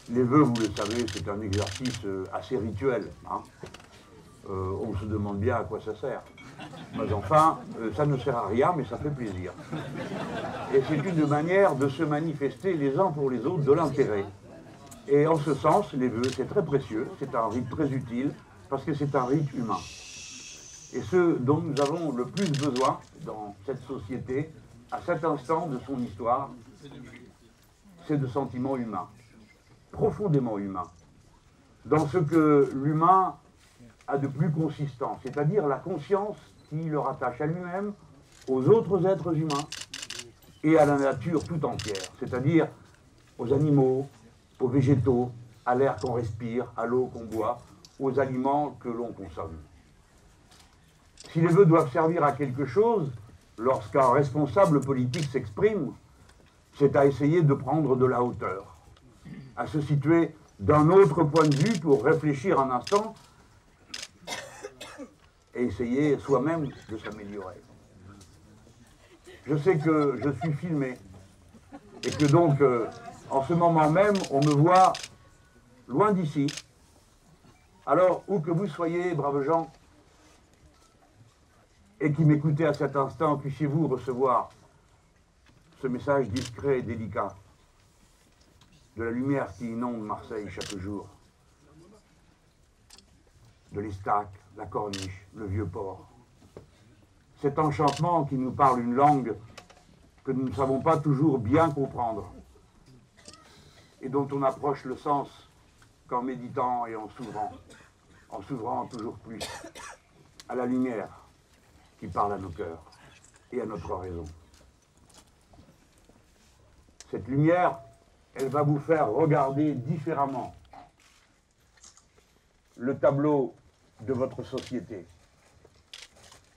Les vœux, vous le savez, c'est un exercice assez rituel. Hein. On se demande bien à quoi ça sert. Mais enfin, ça ne sert à rien, mais ça fait plaisir. Et c'est une manière de se manifester les uns pour les autres de l'intérêt. Et en ce sens, les vœux, c'est très précieux, c'est un rite très utile, parce que c'est un rite humain. Et ce dont nous avons le plus besoin dans cette société, à cet instant de son histoire, c'est de sentiments humains, profondément humains, dans ce que l'humain a de plus consistant, c'est-à-dire la conscience qui le rattache à lui-même, aux autres êtres humains et à la nature tout entière, c'est-à-dire aux animaux, aux végétaux, à l'air qu'on respire, à l'eau qu'on boit, aux aliments que l'on consomme. Si les vœux doivent servir à quelque chose, lorsqu'un responsable politique s'exprime, c'est à essayer de prendre de la hauteur, à se situer d'un autre point de vue pour réfléchir un instant et essayer soi-même de s'améliorer. Je sais que je suis filmé et que donc, en ce moment même, on me voit loin d'ici. Alors, où que vous soyez, braves gens, et qui m'écoutez à cet instant, puissiez-vous recevoir ce message discret et délicat de la lumière qui inonde Marseille chaque jour, de l'Estaque, la Corniche, le Vieux-Port. Cet enchantement qui nous parle une langue que nous ne savons pas toujours bien comprendre et dont on approche le sens qu'en méditant et en s'ouvrant toujours plus à la lumière qui parle à nos cœurs et à notre raison. Cette lumière, elle va vous faire regarder différemment le tableau de votre société.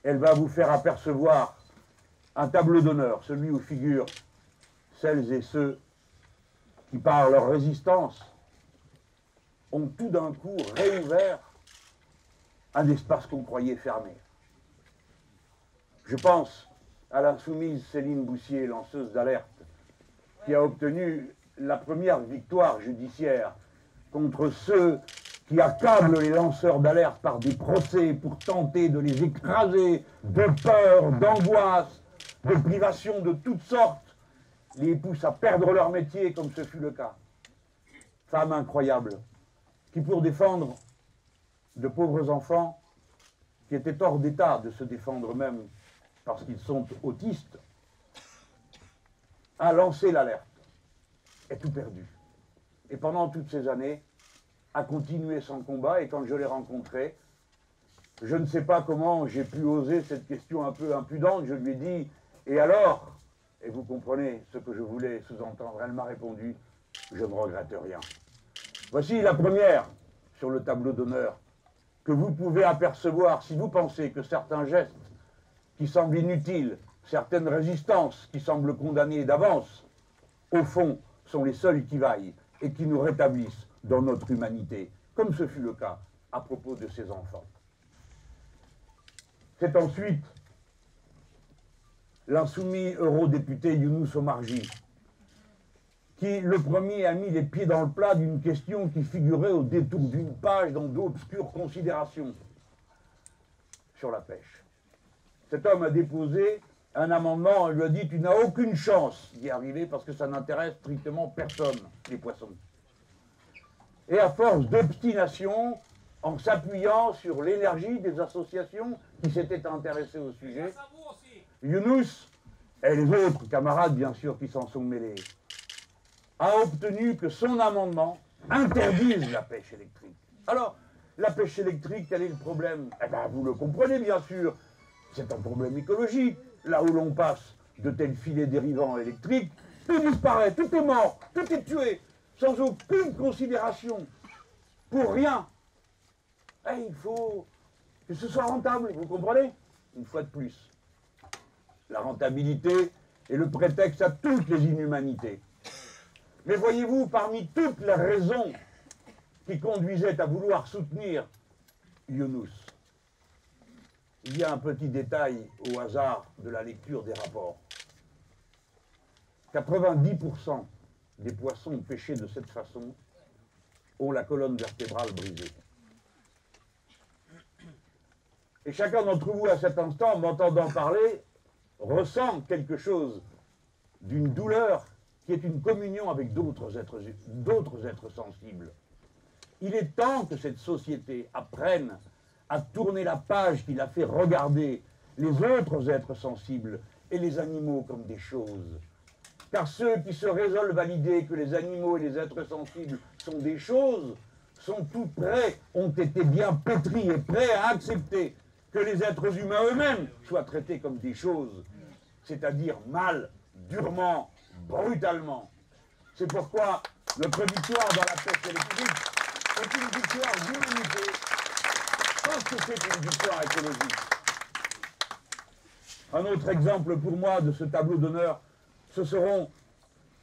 Elle va vous faire apercevoir un tableau d'honneur, celui où figurent celles et ceux qui, par leur résistance, ont tout d'un coup réouvert un espace qu'on croyait fermé. Je pense à l'insoumise Céline Boussier, lanceuse d'alerte, qui a obtenu la première victoire judiciaire contre ceux qui accablent les lanceurs d'alerte par des procès pour tenter de les écraser de peur, d'angoisse, de privation de toutes sortes, les poussent à perdre leur métier comme ce fut le cas. Femme incroyable, qui pour défendre de pauvres enfants qui étaient hors d'état de se défendre eux-mêmes parce qu'ils sont autistes, a lancé l'alerte, est tout perdu. Et pendant toutes ces années, a continué son combat, et quand je l'ai rencontré, je ne sais pas comment j'ai pu oser cette question un peu impudente, je lui ai dit, et alors? Et vous comprenez ce que je voulais sous-entendre, elle m'a répondu, je ne regrette rien. Voici la première sur le tableau d'honneur que vous pouvez apercevoir si vous pensez que certains gestes qui semblent inutiles, certaines résistances qui semblent condamnées d'avance, au fond, sont les seuls qui vaillent et qui nous rétablissent dans notre humanité, comme ce fut le cas à propos de ces enfants. C'est ensuite l'insoumis eurodéputé Younous Omarjee, qui le premier a mis les pieds dans le plat d'une question qui figurait au détour d'une page dans d'obscures considérations sur la pêche. Cet homme a déposé un amendement, on lui a dit « tu n'as aucune chance d'y arriver parce que ça n'intéresse strictement personne, les poissons ». Et à force d'obstination, en s'appuyant sur l'énergie des associations qui s'étaient intéressées au sujet, Younous, et les autres camarades bien sûr qui s'en sont mêlés, a obtenu que son amendement interdise la pêche électrique. Alors, la pêche électrique, quel est le problème? Eh bien, vous le comprenez bien sûr, c'est un problème écologique. Là où l'on passe de tels filets dérivants électriques, tout disparaît, tout est mort, tout est tué, sans aucune considération, pour rien. Et il faut que ce soit rentable, vous comprenez? Une fois de plus, la rentabilité est le prétexte à toutes les inhumanités. Mais voyez-vous, parmi toutes les raisons qui conduisaient à vouloir soutenir Younous, il y a un petit détail au hasard de la lecture des rapports. 90% des poissons pêchés de cette façon ont la colonne vertébrale brisée. Et chacun d'entre vous, à cet instant, m'entendant parler, ressent quelque chose d'une douleur qui est une communion avec d'autres êtres sensibles. Il est temps que cette société apprenne à tourner la page qui l'a fait regarder les autres êtres sensibles et les animaux comme des choses. Car ceux qui se résolvent à l'idée que les animaux et les êtres sensibles sont des choses, sont tout prêts, ont été bien pétris et prêts à accepter que les êtres humains eux-mêmes soient traités comme des choses, c'est-à-dire mal, durement, brutalement. C'est pourquoi notre victoire dans la peste électrique est une victoire d'humanité, parce que c'est une victoire écologique. Un autre exemple pour moi de ce tableau d'honneur, ce seront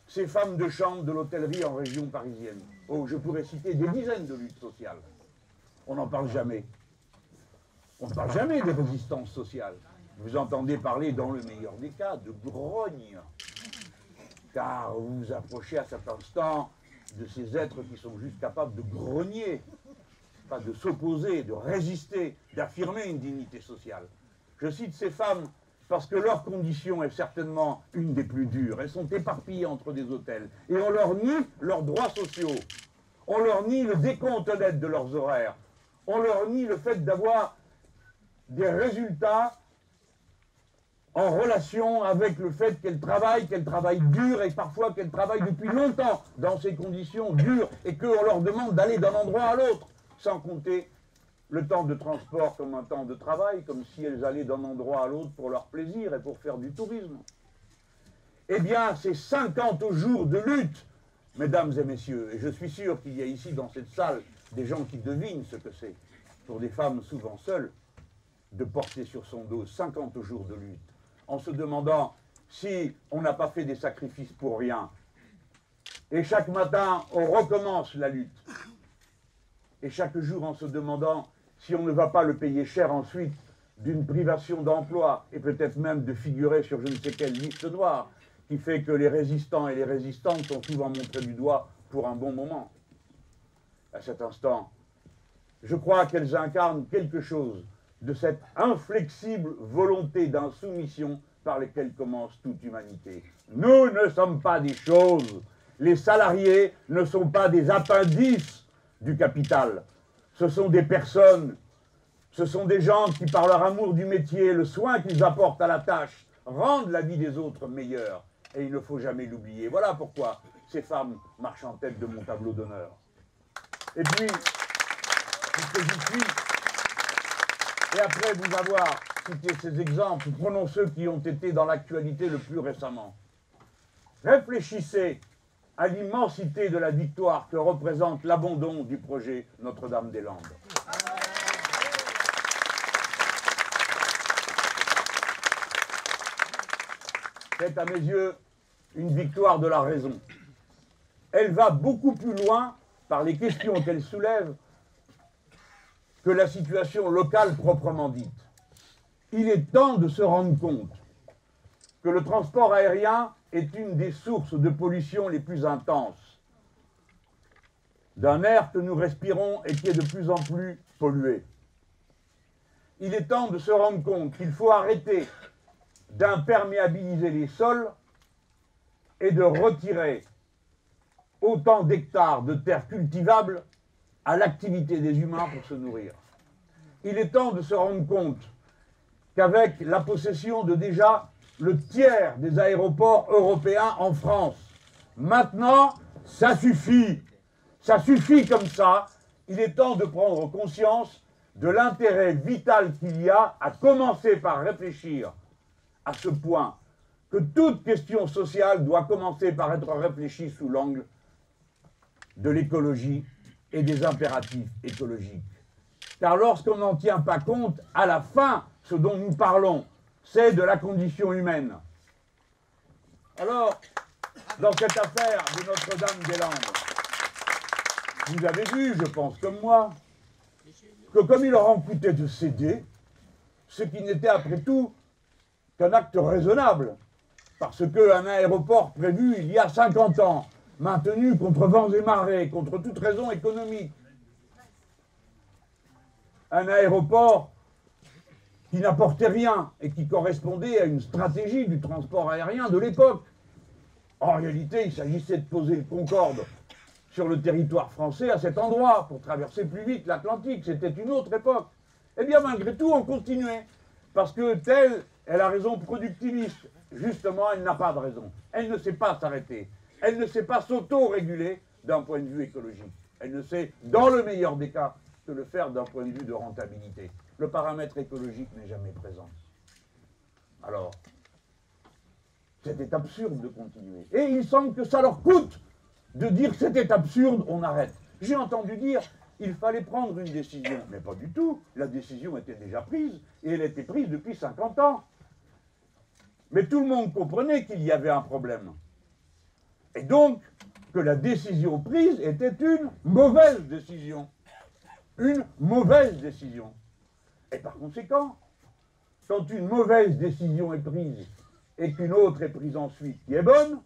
ces femmes de chambre de l'hôtellerie en région parisienne. Oh, je pourrais citer des dizaines de luttes sociales. On n'en parle jamais. On ne parle jamais des résistances sociales. Vous entendez parler, dans le meilleur des cas, de grogne. Car vous vous approchez à cet instant de ces êtres qui sont juste capables de grogner, pas de s'opposer, de résister, d'affirmer une dignité sociale. Je cite ces femmes parce que leur condition est certainement une des plus dures. Elles sont éparpillées entre des hôtels. Et on leur nie leurs droits sociaux. On leur nie le décompte honnête de leurs horaires. On leur nie le fait d'avoir des résultats en relation avec le fait qu'elles travaillent dur et parfois qu'elles travaillent depuis longtemps dans ces conditions dures et qu'on leur demande d'aller d'un endroit à l'autre, sans compter le temps de transport comme un temps de travail, comme si elles allaient d'un endroit à l'autre pour leur plaisir et pour faire du tourisme. Eh bien, ces 50 jours de lutte, mesdames et messieurs, et je suis sûr qu'il y a ici dans cette salle des gens qui devinent ce que c'est, pour des femmes souvent seules, de porter sur son dos 50 jours de lutte, en se demandant si on n'a pas fait des sacrifices pour rien. Et chaque matin, on recommence la lutte. Et chaque jour, en se demandant si on ne va pas le payer cher ensuite d'une privation d'emploi, et peut-être même de figurer sur je ne sais quelle liste noire, qui fait que les résistants et les résistantes sont souvent montrés du doigt pour un bon moment. À cet instant, je crois qu'elles incarnent quelque chose de cette inflexible volonté d'insoumission par laquelle commence toute humanité. Nous ne sommes pas des choses. Les salariés ne sont pas des appendices du capital. Ce sont des personnes, ce sont des gens qui, par leur amour du métier, le soin qu'ils apportent à la tâche, rendent la vie des autres meilleure. Et il ne faut jamais l'oublier. Voilà pourquoi ces femmes marchent en tête de mon tableau d'honneur. Et puis, puisque j'y suis, et après vous avoir cité ces exemples, prenons ceux qui ont été dans l'actualité le plus récemment. Réfléchissez à l'immensité de la victoire que représente l'abandon du projet Notre-Dame-des-Landes. C'est à mes yeux une victoire de la raison. Elle va beaucoup plus loin par les questions qu'elle soulève que la situation locale proprement dite. Il est temps de se rendre compte que le transport aérien est une des sources de pollution les plus intenses, d'un air que nous respirons et qui est de plus en plus pollué. Il est temps de se rendre compte qu'il faut arrêter d'imperméabiliser les sols et de retirer autant d'hectares de terres cultivables à l'activité des humains pour se nourrir. Il est temps de se rendre compte qu'avec la possession de déjà le tiers des aéroports européens en France, maintenant, ça suffit comme ça. Il est temps de prendre conscience de l'intérêt vital qu'il y a à commencer par réfléchir à ce point que toute question sociale doit commencer par être réfléchie sous l'angle de l'écologie et des impératifs écologiques. Car lorsqu'on n'en tient pas compte, à la fin, ce dont nous parlons, c'est de la condition humaine. Alors, dans cette affaire de Notre-Dame-des-Landes, vous avez vu, je pense comme moi, que comme il leur en coûtait de céder, ce qui n'était après tout qu'un acte raisonnable, parce qu'un aéroport prévu il y a 50 ans, maintenu contre vents et marées, contre toute raison économique. Un aéroport qui n'apportait rien et qui correspondait à une stratégie du transport aérien de l'époque. En réalité, il s'agissait de poser le Concorde sur le territoire français à cet endroit pour traverser plus vite l'Atlantique. C'était une autre époque. Eh bien, malgré tout, on continuait. Parce que telle est la raison productiviste. Justement, elle n'a pas de raison. Elle ne sait pas s'arrêter. Elle ne sait pas s'auto-réguler d'un point de vue écologique. Elle ne sait, dans le meilleur des cas, que le faire d'un point de vue de rentabilité. Le paramètre écologique n'est jamais présent. Alors, c'était absurde de continuer. Et il semble que ça leur coûte de dire que c'était absurde, on arrête. J'ai entendu dire il fallait prendre une décision. Mais pas du tout. La décision était déjà prise, et elle était prise depuis 50 ans. Mais tout le monde comprenait qu'il y avait un problème. Et donc, que la décision prise était une mauvaise décision. Une mauvaise décision. Et par conséquent, quand une mauvaise décision est prise et qu'une autre est prise ensuite qui est bonne,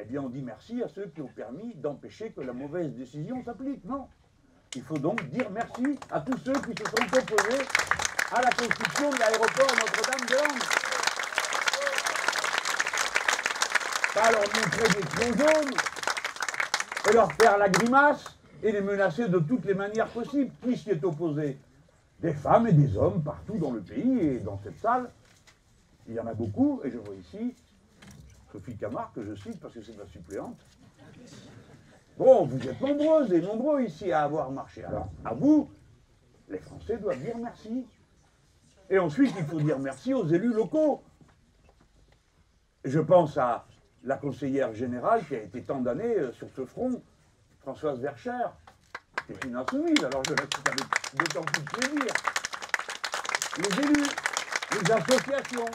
eh bien on dit merci à ceux qui ont permis d'empêcher que la mauvaise décision s'applique. Non. Il faut donc dire merci à tous ceux qui se sont opposés à la construction de l'aéroport Notre-Dame-des-Landes. Pas leur montrer des troncs jaunes et leur faire la grimace et les menacer de toutes les manières possibles. Qui s'y est opposé? Des femmes et des hommes partout dans le pays et dans cette salle. Il y en a beaucoup, et je vois ici Sophie Camargue, que je cite parce que c'est ma suppléante. Bon, vous êtes nombreuses et nombreux ici à avoir marché. Alors, à vous, les Français doivent dire merci. Et ensuite, il faut dire merci aux élus locaux. Je pense à la conseillère générale qui a été tant d'années sur ce front, Françoise Vercher, qui est une insoumise, alors je la cite avec d'autant plus de plaisir. Les élus, les associations,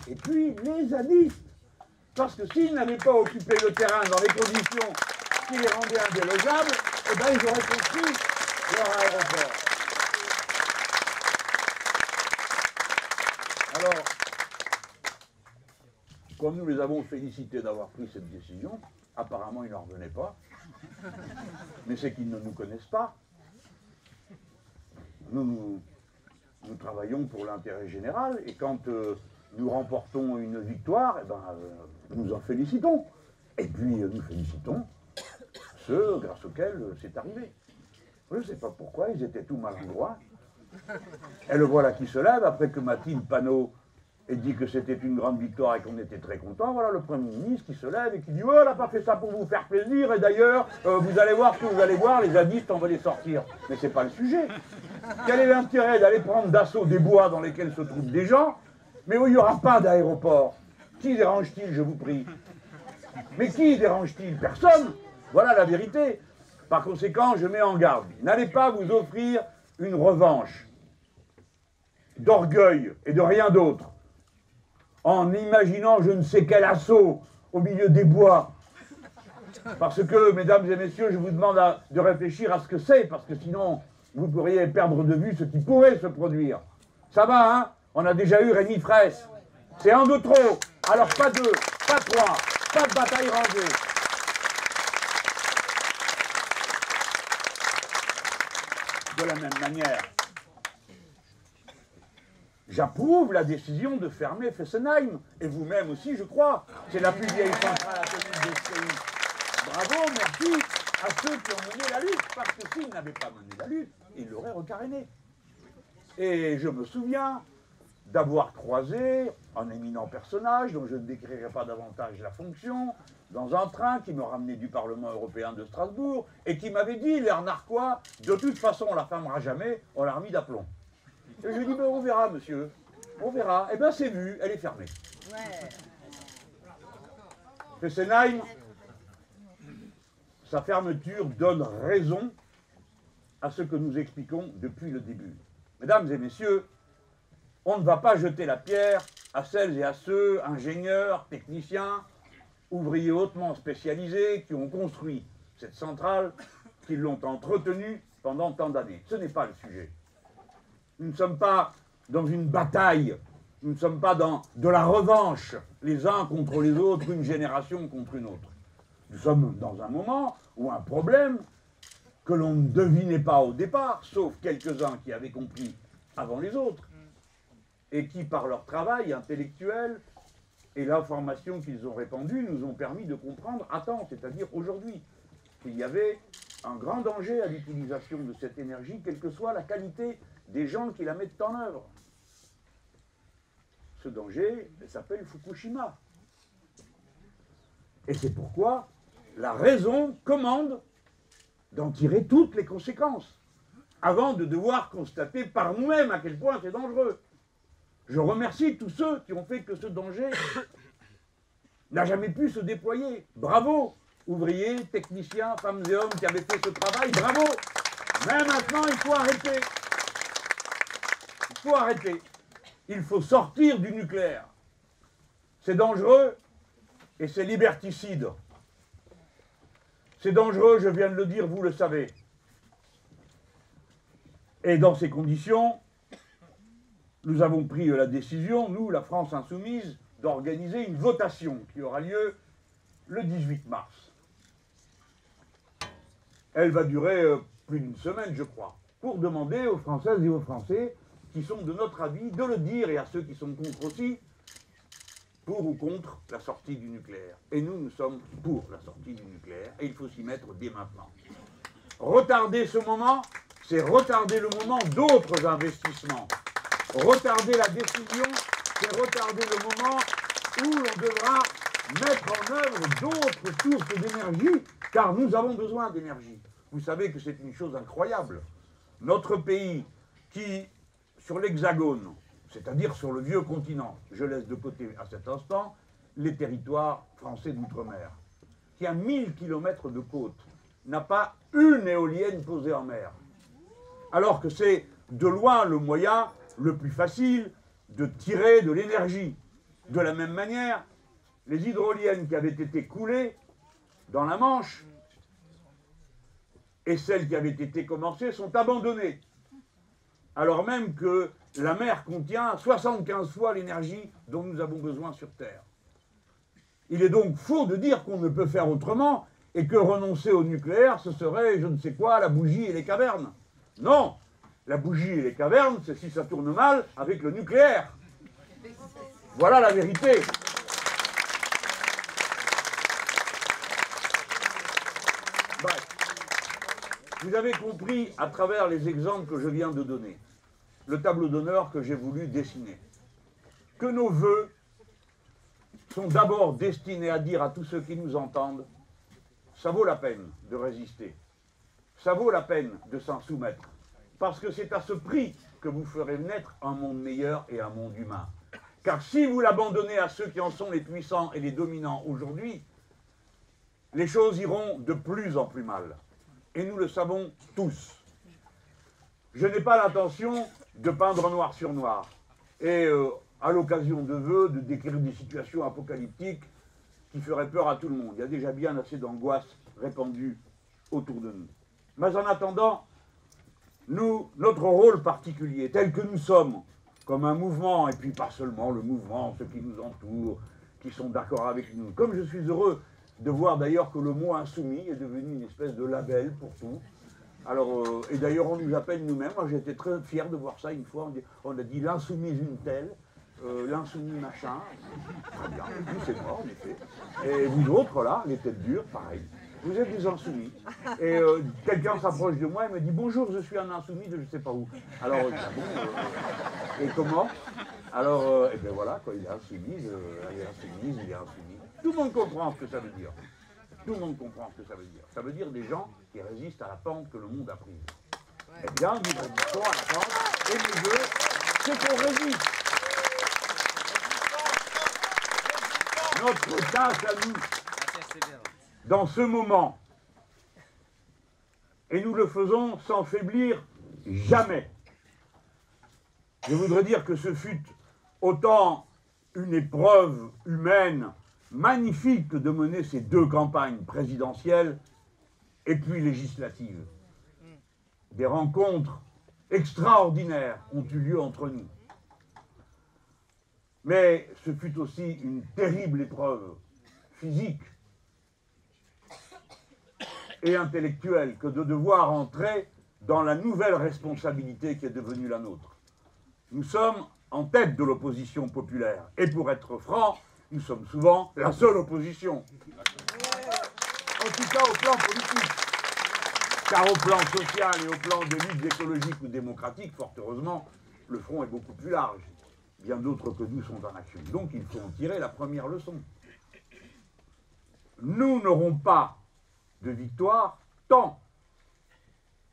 et puis les zadistes. Parce que s'ils n'avaient pas occupé le terrain dans les conditions qui les rendaient indélogeables, eh bien ils auraient construit leur aéroport. Alors, comme nous les avons félicités d'avoir pris cette décision, apparemment ils n'en revenaient pas, mais c'est qu'ils ne nous connaissent pas. Nous travaillons pour l'intérêt général, et quand nous remportons une victoire, eh ben, nous en félicitons. Et puis nous félicitons ceux grâce auxquels c'est arrivé. Je ne sais pas pourquoi, ils étaient tout maladroits. Et le voilà qui se lève, après que Mathilde Panot ait dit que c'était une grande victoire et qu'on était très contents. Voilà le Premier ministre qui se lève et qui dit « Oh, elle n'a pas fait ça pour vous faire plaisir, et d'ailleurs, vous allez voir ce que vous allez voir, les zadistes, on va les sortir. » Mais c'est pas le sujet. Quel est l'intérêt d'aller prendre d'assaut des bois dans lesquels se trouvent des gens, mais où il n'y aura pas d'aéroport? Qui dérange-t-il, je vous prie? Mais qui dérange-t-il? Personne. Voilà la vérité. Par conséquent, je mets en garde. N'allez pas vous offrir une revanche d'orgueil et de rien d'autre en imaginant je ne sais quel assaut au milieu des bois. Parce que, mesdames et messieurs, je vous demande de réfléchir à ce que c'est, parce que sinon, vous pourriez perdre de vue ce qui pourrait se produire. Ça va, hein? On a déjà eu Rémi Fraisse. C'est un de trop. Alors pas deux, pas trois, pas de bataille rangée. De la même manière, j'approuve la décision de fermer Fessenheim. Et vous-même aussi, je crois. C'est la plus vieille centrale atomique de ce pays. Bravo, merci à ceux qui ont mené la lutte. Parce que s'ils n'avaient pas mené la lutte, ils l'auraient recaréné. Et je me souviens d'avoir croisé un éminent personnage, dont je ne décrirai pas davantage la fonction, dans un train qui me ramenait du Parlement européen de Strasbourg, et qui m'avait dit, l'air narquois, de toute façon on la fermera jamais, on l'a remis d'aplomb. Et je lui ai dit, ben, on verra monsieur, on verra. Eh bien c'est vu, elle est fermée. Ouais. Fessenheim, sa fermeture donne raison à ce que nous expliquons depuis le début. Mesdames et messieurs, on ne va pas jeter la pierre à celles et à ceux, ingénieurs, techniciens, ouvriers hautement spécialisés, qui ont construit cette centrale, qui l'ont entretenue pendant tant d'années. Ce n'est pas le sujet. Nous ne sommes pas dans une bataille, nous ne sommes pas dans de la revanche, les uns contre les autres, une génération contre une autre. Nous sommes dans un moment où un problème que l'on ne devinait pas au départ, sauf quelques-uns qui avaient compris avant les autres, et qui, par leur travail intellectuel et l'information qu'ils ont répandue, nous ont permis de comprendre à temps, c'est-à-dire aujourd'hui, qu'il y avait un grand danger à l'utilisation de cette énergie, quelle que soit la qualité des gens qui la mettent en œuvre. Ce danger s'appelle Fukushima. Et c'est pourquoi la raison commande d'en tirer toutes les conséquences, avant de devoir constater par nous-mêmes à quel point c'est dangereux. Je remercie tous ceux qui ont fait que ce danger n'a jamais pu se déployer. Bravo, ouvriers, techniciens, femmes et hommes qui avaient fait ce travail, bravo. Mais maintenant, il faut arrêter. Il faut arrêter. Il faut sortir du nucléaire. C'est dangereux et c'est liberticide. C'est dangereux, je viens de le dire, vous le savez. Et dans ces conditions, nous avons pris la décision, nous, la France Insoumise, d'organiser une votation qui aura lieu le 18 mars. Elle va durer plus d'une semaine, je crois, pour demander aux Françaises et aux Français qui sont de notre avis de le dire, et à ceux qui sont contre aussi, pour ou contre la sortie du nucléaire. Et nous, nous sommes pour la sortie du nucléaire, et il faut s'y mettre dès maintenant. Retarder ce moment, c'est retarder le moment d'autres investissements. Retarder la décision, c'est retarder le moment où l'on devra mettre en œuvre d'autres sources d'énergie, car nous avons besoin d'énergie. Vous savez que c'est une chose incroyable. Notre pays qui, sur l'Hexagone, c'est-à-dire sur le vieux continent, je laisse de côté à cet instant les territoires français d'outre-mer, qui a 1000 km de côte, n'a pas une éolienne posée en mer. Alors que c'est de loin le moyen le plus facile de tirer de l'énergie. De la même manière, les hydroliennes qui avaient été coulées dans la Manche et celles qui avaient été commencées sont abandonnées. Alors même que la mer contient 75 fois l'énergie dont nous avons besoin sur Terre. Il est donc faux de dire qu'on ne peut faire autrement et que renoncer au nucléaire, ce serait, je ne sais quoi, la bougie et les cavernes. Non, la bougie et les cavernes, c'est si ça tourne mal avec le nucléaire. Voilà la vérité. Bref, vous avez compris à travers les exemples que je viens de donner, le tableau d'honneur que j'ai voulu dessiner, que nos vœux sont d'abord destinés à dire à tous ceux qui nous entendent, ça vaut la peine de résister, ça vaut la peine de s'en soumettre, parce que c'est à ce prix que vous ferez naître un monde meilleur et un monde humain. Car si vous l'abandonnez à ceux qui en sont les puissants et les dominants aujourd'hui, les choses iront de plus en plus mal. Et nous le savons tous. Je n'ai pas l'intention de peindre noir sur noir. Et à l'occasion de vœux, de décrire des situations apocalyptiques qui feraient peur à tout le monde. Il y a déjà bien assez d'angoisse répandue autour de nous. Mais en attendant, nous, notre rôle particulier, tel que nous sommes, comme un mouvement, et puis pas seulement le mouvement, ceux qui nous entourent, qui sont d'accord avec nous. Comme je suis heureux de voir d'ailleurs que le mot insoumis est devenu une espèce de label pour tout. Alors, et d'ailleurs on nous appelle nous-mêmes, moi j'étais très fier de voir ça une fois, on a dit l'insoumise une telle, l'insoumis machin, très bien, et puis c'est moi en effet. Et vous autres là, les têtes dures, pareil. Vous êtes des insoumis. Et quelqu'un s'approche de moi et me dit « Bonjour, je suis un insoumis de je ne sais pas où. » Alors, et comment? Alors, et bien voilà, quoi, il est insoumis, il est insoumise, il est insoumis. Tout le monde comprend ce que ça veut dire. Tout le monde comprend ce que ça veut dire. Ça veut dire des gens qui résistent à la pente que le monde a prise. Eh bien, nous résistons à la pente, et nous deux, c'est qu'on résiste. Notre tâche à nous, dans ce moment, et nous le faisons sans faiblir jamais. Je voudrais dire que ce fut autant une épreuve humaine magnifique de mener ces deux campagnes présidentielles et puis législatives. Des rencontres extraordinaires ont eu lieu entre nous. Mais ce fut aussi une terrible épreuve physique et intellectuelle que de devoir entrer dans la nouvelle responsabilité qui est devenue la nôtre. Nous sommes en tête de l'opposition populaire. Et pour être franc, nous sommes souvent la seule opposition. En tout cas au plan politique. Car au plan social et au plan de lutte écologique ou démocratique, fort heureusement, le front est beaucoup plus large. Bien d'autres que nous sont en action. Donc il faut en tirer la première leçon. Nous n'aurons pas de victoire tant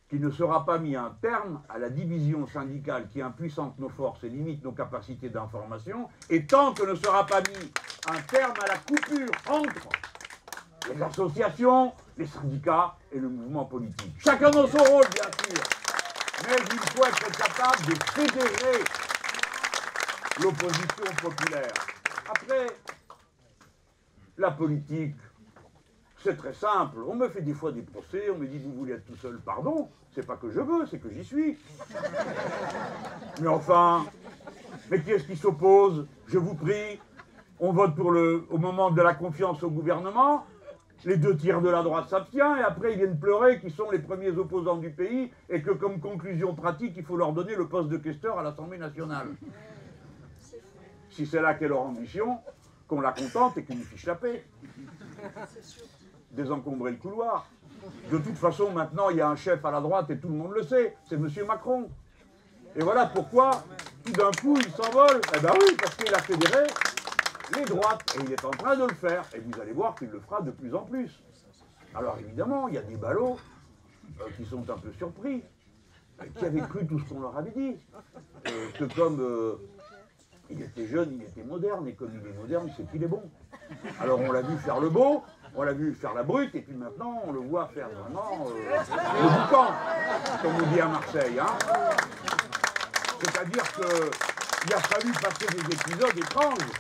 qu'il ne sera pas mis un terme à la division syndicale qui impuissante nos forces et limite nos capacités d'information, et tant que ne sera pas mis un terme à la coupure entre les associations, les syndicats et le mouvement politique. Chacun dans son rôle, bien sûr, mais il faut être capable de fédérer l'opposition populaire. Après, la politique, c'est très simple. On me fait des fois des procès, on me dit vous voulez être tout seul, pardon, c'est pas que je veux, c'est que j'y suis. Mais enfin, mais qui est-ce qui s'oppose? Je vous prie, on vote pour au moment de la confiance au gouvernement, les 2/3 de la droite s'abstient, et après ils viennent pleurer qu'ils sont les premiers opposants du pays, et que comme conclusion pratique, il faut leur donner le poste de questeur à l'Assemblée nationale. Si c'est là qu'est leur ambition, qu'on la contente et qu'ils nous fichent la paix. Désencombrer le couloir. De toute façon, maintenant, il y a un chef à la droite et tout le monde le sait, c'est M. Macron. Et voilà pourquoi, tout d'un coup, il s'envole. Eh bien oui, parce qu'il a fédéré les droites, et il est en train de le faire. Et vous allez voir qu'il le fera de plus en plus. Alors évidemment, il y a des ballots qui sont un peu surpris, qui avaient cru tout ce qu'on leur avait dit. Que comme il était jeune, il était moderne, et comme il est moderne, c'est qu'il est bon. Alors on l'a vu faire le beau, on l'a vu faire la brute, et puis maintenant on le voit faire vraiment le boucan, comme on dit à Marseille. Hein. C'est-à-dire qu'il a fallu passer des épisodes étranges.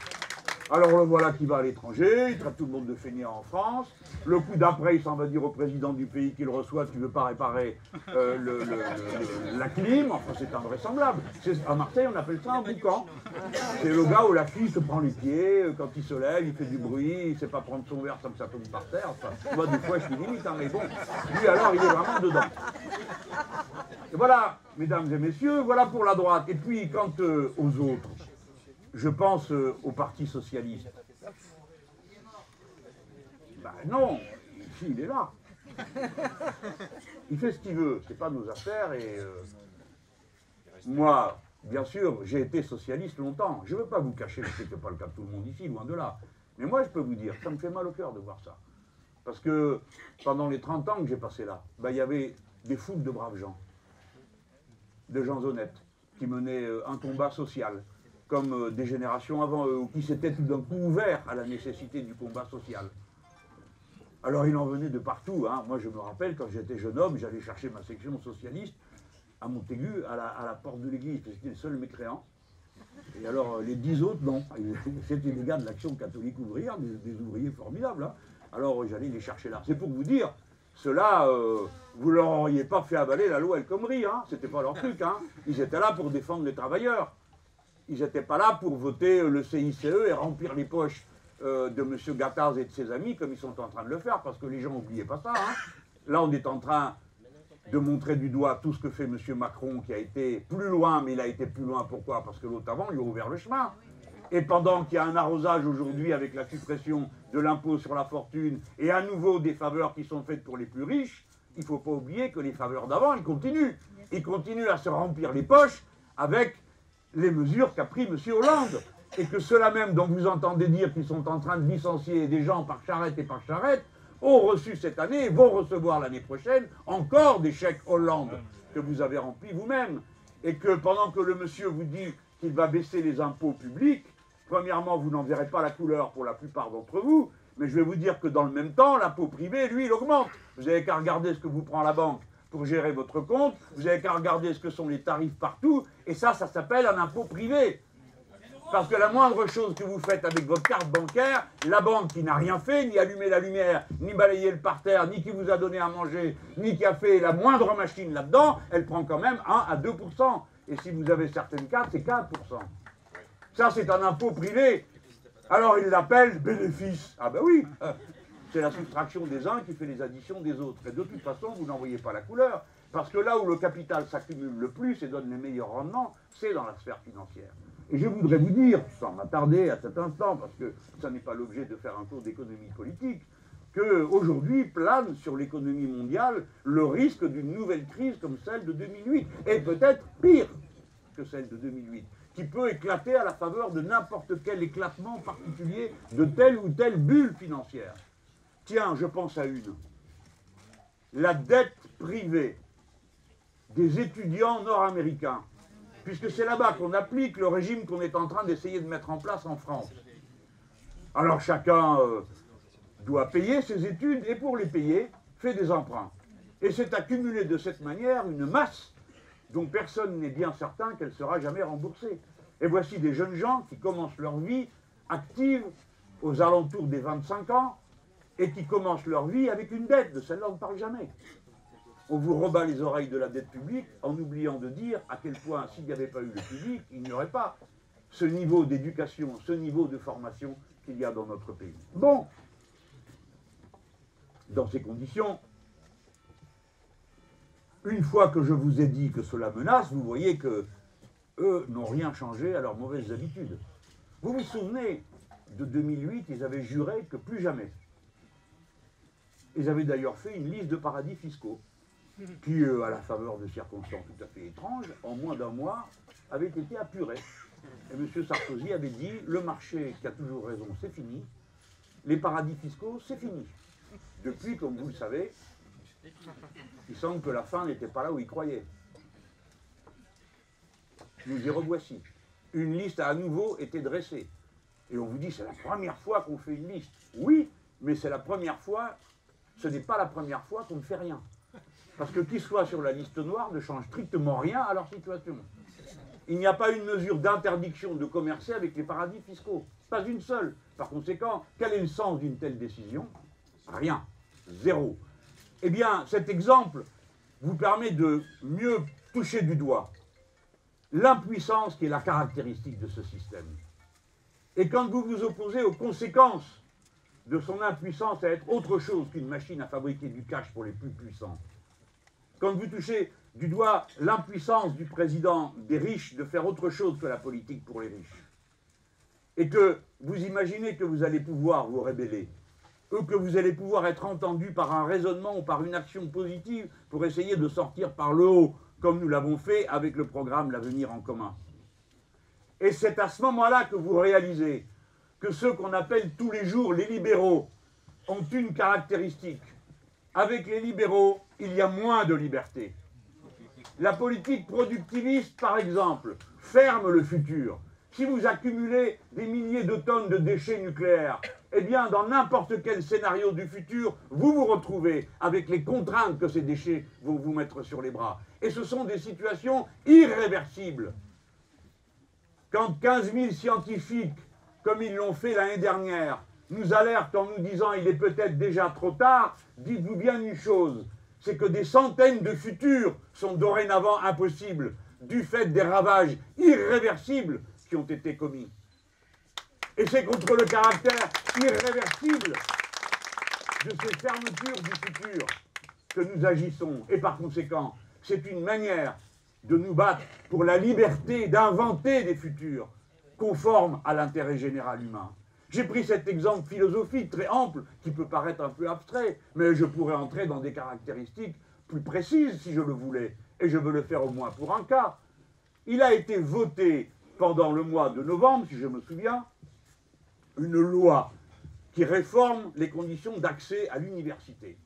Alors le voilà qui va à l'étranger, il traite tout le monde de fainéant en France. Le coup d'après, il s'en va dire au président du pays qu'il reçoit, tu veux pas réparer la clim. Enfin, c'est invraisemblable. À Marseille, on appelle ça un boucan. C'est le gars où la fille se prend les pieds, quand il se lève, il fait du bruit, il sait pas prendre son verre sans que ça tombe par terre. Enfin, moi, des fois, je suis limite, hein, mais bon. Lui, alors, il est vraiment dedans. Et voilà, mesdames et messieurs, voilà pour la droite. Et puis, quant aux autres, je pense au Parti Socialiste. Ben non, ici il est là. Il fait ce qu'il veut, c'est pas nos affaires et moi, bien sûr, j'ai été socialiste longtemps. Je ne veux pas vous cacher que ce n'est pas le cas de tout le monde ici, loin de là. Mais moi, je peux vous dire, ça me fait mal au cœur de voir ça. Parce que pendant les 30 ans que j'ai passé là, ben, il y avait des foules de braves gens, de gens honnêtes, qui menaient un combat social, comme des générations avant eux, ou qui s'étaient tout d'un coup ouverts à la nécessité du combat social. Alors il en venait de partout. Hein. Moi je me rappelle, quand j'étais jeune homme, j'allais chercher ma section socialiste à Montaigu, à la porte de l'église, parce que c'était le seul mécréant. Et alors les 10 autres, non. C'était des gars de l'Action catholique ouvrière, des ouvriers formidables. Hein. Alors j'allais les chercher là. C'est pour vous dire, ceux-là, vous leur auriez pas fait avaler la loi El Khomri, hein. C'était pas leur truc. Hein. Ils étaient là pour défendre les travailleurs. Ils n'étaient pas là pour voter le CICE et remplir les poches de M. Gattaz et de ses amis comme ils sont en train de le faire, parce que les gens n'oubliez pas ça. Hein. Là, on est en train de montrer du doigt tout ce que fait M. Macron, qui a été plus loin, mais il a été plus loin, pourquoi? Parce que l'autre avant lui a ouvert le chemin. Et pendant qu'il y a un arrosage aujourd'hui avec la suppression de l'impôt sur la fortune et à nouveau des faveurs qui sont faites pour les plus riches, il ne faut pas oublier que les faveurs d'avant, elles continuent. Ils continuent à se remplir les poches avec les mesures qu'a pris M. Hollande. Et que ceux-là même dont vous entendez dire qu'ils sont en train de licencier des gens par charrette et par charrette, ont reçu cette année et vont recevoir l'année prochaine encore des chèques Hollande que vous avez remplis vous-même. Et que pendant que le monsieur vous dit qu'il va baisser les impôts publics, premièrement, vous n'en verrez pas la couleur pour la plupart d'entre vous, mais je vais vous dire que dans le même temps, l'impôt privé, lui, il augmente. Vous n'avez qu'à regarder ce que vous prend la banque pour gérer votre compte, vous n'avez qu'à regarder ce que sont les tarifs partout, et ça s'appelle un impôt privé. Parce que la moindre chose que vous faites avec votre carte bancaire, la banque qui n'a rien fait, ni allumé la lumière, ni balayé le parterre, ni qui vous a donné à manger, ni qui a fait la moindre machine là-dedans, elle prend quand même 1 à 2%. Et si vous avez certaines cartes, c'est 4%. Ça, c'est un impôt privé. Alors, il l'appelle bénéfice. Ah ben oui. C'est la soustraction des uns qui fait les additions des autres. Et de toute façon, vous n'en voyez pas la couleur, parce que là où le capital s'accumule le plus et donne les meilleurs rendements, c'est dans la sphère financière. Et je voudrais vous dire, sans m'attarder à cet instant, parce que ça n'est pas l'objet de faire un cours d'économie politique, qu'aujourd'hui plane sur l'économie mondiale le risque d'une nouvelle crise comme celle de 2008, et peut-être pire que celle de 2008, qui peut éclater à la faveur de n'importe quel éclatement particulier de telle ou telle bulle financière. Tiens, je pense à une. La dette privée des étudiants nord-américains, puisque c'est là-bas qu'on applique le régime qu'on est en train d'essayer de mettre en place en France. Alors chacun doit payer ses études et pour les payer, fait des emprunts. Et c'est accumulé de cette manière une masse dont personne n'est bien certain qu'elle sera jamais remboursée. Et voici des jeunes gens qui commencent leur vie active aux alentours des 25 ans et qui commencent leur vie avec une dette. De celle-là, on ne parle jamais. On vous rebat les oreilles de la dette publique en oubliant de dire à quel point, s'il n'y avait pas eu le public, il n'y aurait pas ce niveau d'éducation, ce niveau de formation qu'il y a dans notre pays. Bon, dans ces conditions, une fois que je vous ai dit que cela menace, vous voyez que eux n'ont rien changé à leurs mauvaises habitudes. Vous vous souvenez de 2008, ils avaient juré que plus jamais. Ils avaient d'ailleurs fait une liste de paradis fiscaux qui, à la faveur de circonstances tout à fait étranges, en moins d'un mois, avaient été apurés. Et M. Sarkozy avait dit, le marché qui a toujours raison, c'est fini. Les paradis fiscaux, c'est fini. Depuis, comme vous le savez, il semble que la fin n'était pas là où il croyait. Nous y revoici. Une liste a à nouveau été dressée. Et on vous dit, c'est la première fois qu'on fait une liste. Oui, mais c'est la première fois, ce n'est pas la première fois qu'on ne fait rien. Parce que qu'ils soient sur la liste noire ne change strictement rien à leur situation. Il n'y a pas une mesure d'interdiction de commercer avec les paradis fiscaux. Pas une seule. Par conséquent, quel est le sens d'une telle décision? Rien. Zéro. Eh bien, cet exemple vous permet de mieux toucher du doigt l'impuissance qui est la caractéristique de ce système. Et quand vous vous opposez aux conséquences de son impuissance à être autre chose qu'une machine à fabriquer du cash pour les plus puissants, quand vous touchez du doigt l'impuissance du président des riches de faire autre chose que la politique pour les riches, et que vous imaginez que vous allez pouvoir vous rébeller, ou que vous allez pouvoir être entendu par un raisonnement ou par une action positive pour essayer de sortir par le haut, comme nous l'avons fait avec le programme L'Avenir en commun. Et c'est à ce moment-là que vous réalisez que ceux qu'on appelle tous les jours les libéraux ont une caractéristique. Avec les libéraux, il y a moins de liberté. La politique productiviste, par exemple, ferme le futur. Si vous accumulez des milliers de tonnes de déchets nucléaires, eh bien, dans n'importe quel scénario du futur, vous vous retrouvez avec les contraintes que ces déchets vont vous mettre sur les bras. Et ce sont des situations irréversibles. Quand 15 000 scientifiques, comme ils l'ont fait l'année dernière, nous alertent en nous disant il est peut-être déjà trop tard, dites-vous bien une chose, c'est que des centaines de futurs sont dorénavant impossibles du fait des ravages irréversibles qui ont été commis. Et c'est contre le caractère irréversible de ces fermetures du futur que nous agissons. Et par conséquent, c'est une manière de nous battre pour la liberté d'inventer des futurs conformes à l'intérêt général humain. J'ai pris cet exemple philosophique très ample, qui peut paraître un peu abstrait, mais je pourrais entrer dans des caractéristiques plus précises si je le voulais, et je veux le faire au moins pour un cas. Il a été voté pendant le mois de novembre, si je me souviens, une loi qui réforme les conditions d'accès à l'université.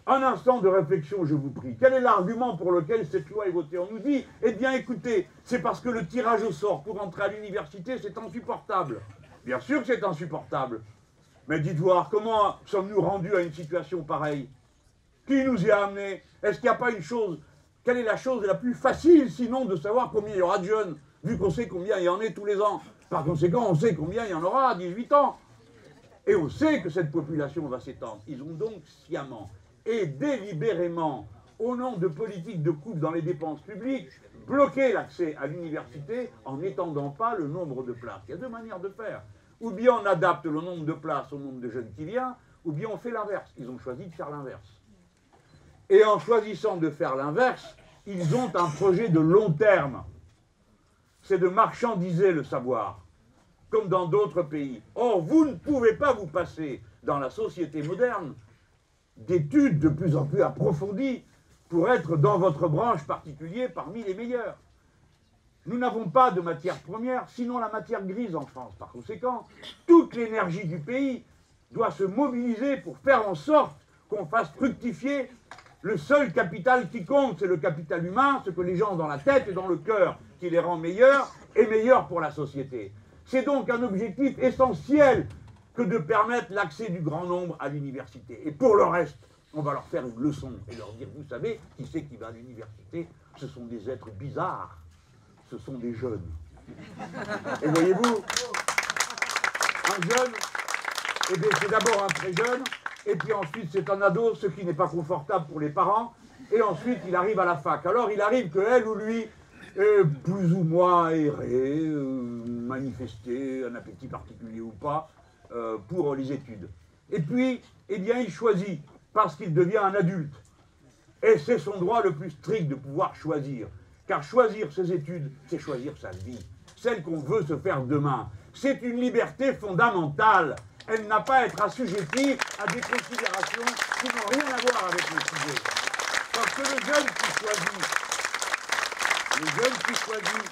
Un instant de réflexion, je vous prie. Quel est l'argument pour lequel cette loi est votée? On nous dit, eh bien écoutez, c'est parce que le tirage au sort pour entrer à l'université, c'est insupportable. Bien sûr que c'est insupportable. Mais dites voir, comment sommes-nous rendus à une situation pareille? Qui nous y a amenés? Est-ce qu'il n'y a pas une chose? Quelle est la chose la plus facile, sinon, de savoir combien il y aura de jeunes, vu qu'on sait combien il y en a tous les ans? Par conséquent, on sait combien il y en aura à 18 ans. Et on sait que cette population va s'étendre. Ils ont donc sciemment et délibérément, au nom de politiques de coupe dans les dépenses publiques, bloqué l'accès à l'université en n'étendant pas le nombre de places. Il y a deux manières de faire. Ou bien on adapte le nombre de places au nombre de jeunes qui viennent, ou bien on fait l'inverse. Ils ont choisi de faire l'inverse. Et en choisissant de faire l'inverse, ils ont un projet de long terme. C'est de marchandiser le savoir, comme dans d'autres pays. Or, vous ne pouvez pas vous passer, dans la société moderne, d'études de plus en plus approfondies pour être dans votre branche particulière parmi les meilleurs. Nous n'avons pas de matière première, sinon la matière grise en France. Par conséquent, toute l'énergie du pays doit se mobiliser pour faire en sorte qu'on fasse fructifier le seul capital qui compte, c'est le capital humain, ce que les gens ont dans la tête et dans le cœur, qui les rend meilleurs et meilleurs pour la société. C'est donc un objectif essentiel que de permettre l'accès du grand nombre à l'université. Et pour le reste, on va leur faire une leçon et leur dire, vous savez, qui c'est qui va à l'université? Ce sont des êtres bizarres, ce sont des jeunes. Et voyez-vous, un jeune, eh bien, c'est d'abord un très jeune, et puis ensuite c'est un ado, ce qui n'est pas confortable pour les parents, et ensuite il arrive à la fac. Alors il arrive qu'elle ou lui ait plus ou moins erré, manifesté un appétit particulier ou pas, pour les études. Et puis, eh bien, il choisit, parce qu'il devient un adulte. Et c'est son droit le plus strict de pouvoir choisir. Car choisir ses études, c'est choisir sa vie, celle qu'on veut se faire demain. C'est une liberté fondamentale. Elle n'a pas à être assujettie à des considérations qui n'ont rien à voir avec le sujet. Parce que le jeune qui choisit,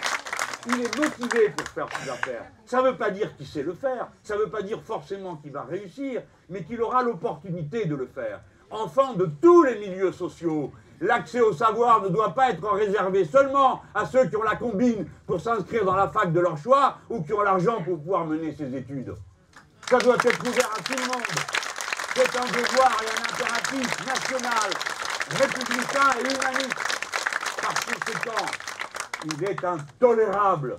il est motivé pour faire ses affaires. Ça ne veut pas dire qu'il sait le faire, ça ne veut pas dire forcément qu'il va réussir, mais qu'il aura l'opportunité de le faire. Enfant de tous les milieux sociaux, l'accès au savoir ne doit pas être réservé seulement à ceux qui ont la combine pour s'inscrire dans la fac de leur choix ou qui ont l'argent pour pouvoir mener ses études. Ça doit être ouvert à tout le monde. C'est un devoir et un impératif national, républicain et humaniste. Par conséquent, il est intolérable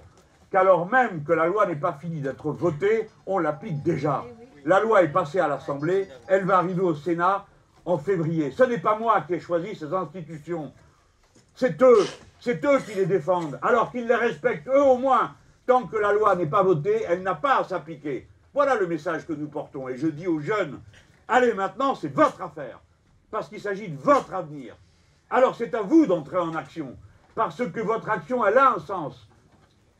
qu'alors même que la loi n'est pas finie d'être votée, on l'applique déjà. La loi est passée à l'Assemblée, elle va arriver au Sénat en février. Ce n'est pas moi qui ai choisi ces institutions. C'est eux qui les défendent, alors qu'ils les respectent eux au moins. Tant que la loi n'est pas votée, elle n'a pas à s'appliquer. Voilà le message que nous portons. Et je dis aux jeunes, allez maintenant, c'est votre affaire, parce qu'il s'agit de votre avenir. Alors c'est à vous d'entrer en action, parce que votre action, elle a un sens.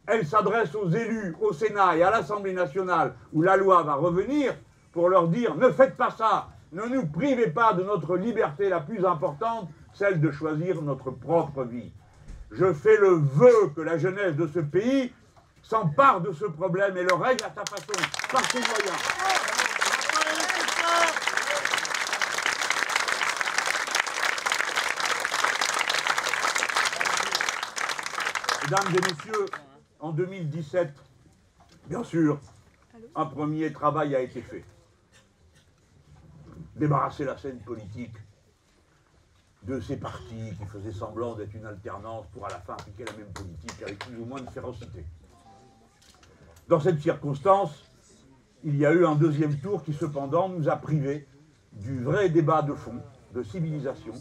Elle s'adresse aux élus, au Sénat et à l'Assemblée nationale, où la loi va revenir, pour leur dire, ne faites pas ça, ne nous privez pas de notre liberté la plus importante, celle de choisir notre propre vie. Je fais le vœu que la jeunesse de ce pays s'empare de ce problème et le règle à sa façon, par ses moyens. Mesdames et messieurs, en 2017, bien sûr, un premier travail a été fait. Débarrasser la scène politique de ces partis qui faisaient semblant d'être une alternance pour à la fin appliquer la même politique avec plus ou moins de férocité. Dans cette circonstance, il y a eu un deuxième tour qui cependant nous a privés du vrai débat de fond, de civilisation,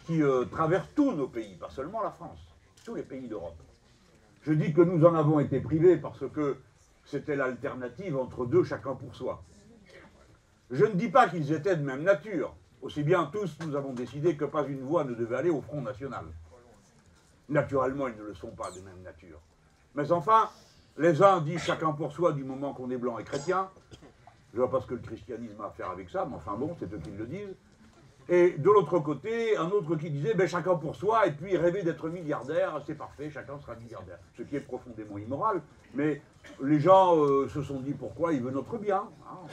qui traverse tous nos pays, pas seulement la France, tous les pays d'Europe. Je dis que nous en avons été privés parce que c'était l'alternative entre deux, chacun pour soi. Je ne dis pas qu'ils étaient de même nature. Aussi bien tous, nous avons décidé que pas une voix ne devait aller au Front National. Naturellement, ils ne le sont pas de même nature. Mais enfin, les uns disent chacun pour soi du moment qu'on est blanc et chrétien. Je ne vois pas ce que le christianisme a à faire avec ça, mais enfin bon, c'est eux qui le disent. Et de l'autre côté, un autre qui disait ben, chacun pour soi, et puis rêver d'être milliardaire, c'est parfait, chacun sera milliardaire. Ce qui est profondément immoral, mais les gens se sont dit pourquoi ils veulent notre bien. Hein.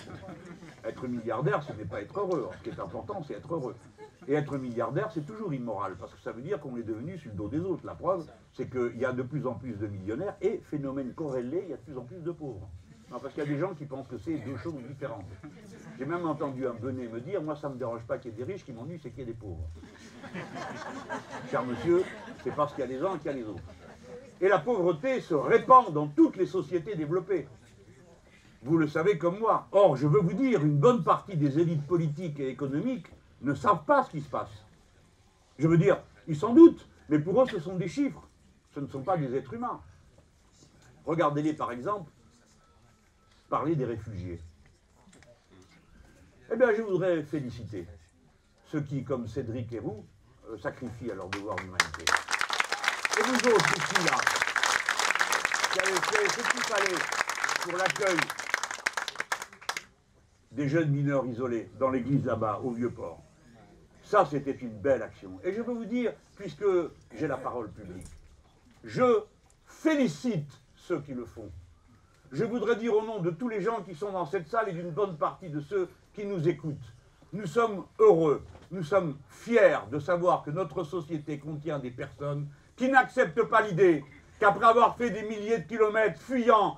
Être milliardaire, ce n'est pas être heureux. Ce qui est important, c'est être heureux. Et être milliardaire, c'est toujours immoral, parce que ça veut dire qu'on est devenu sur le dos des autres. La preuve, c'est qu'il y a de plus en plus de millionnaires, et phénomène corrélé, il y a de plus en plus de pauvres. Non, parce qu'il y a des gens qui pensent que c'est deux choses différentes. J'ai même entendu un benet me dire, moi ça ne me dérange pas qu'il y ait des riches, qui m'ennuie, c'est qu'il y ait des pauvres. Cher monsieur, c'est parce qu'il y a les uns qu'il y a les autres. Et la pauvreté se répand dans toutes les sociétés développées. Vous le savez comme moi. Or, je veux vous dire, une bonne partie des élites politiques et économiques ne savent pas ce qui se passe. Je veux dire, ils s'en doutent, mais pour eux, ce sont des chiffres. Ce ne sont pas des êtres humains. Regardez-les, par exemple, parler des réfugiés. Eh bien, je voudrais féliciter ceux qui, comme Cédric Héroux, sacrifient à leur devoir d'humanité. Et vous autres ici, là, qui avez fait ce qu'il fallait pour l'accueil des jeunes mineurs isolés dans l'église là-bas, au Vieux-Port. Ça, c'était une belle action. Et je veux vous dire, puisque j'ai la parole publique, je félicite ceux qui le font. Je voudrais dire au nom de tous les gens qui sont dans cette salle et d'une bonne partie de ceux qui nous écoutent, nous sommes heureux, nous sommes fiers de savoir que notre société contient des personnes qui n'acceptent pas l'idée qu'après avoir fait des milliers de kilomètres fuyant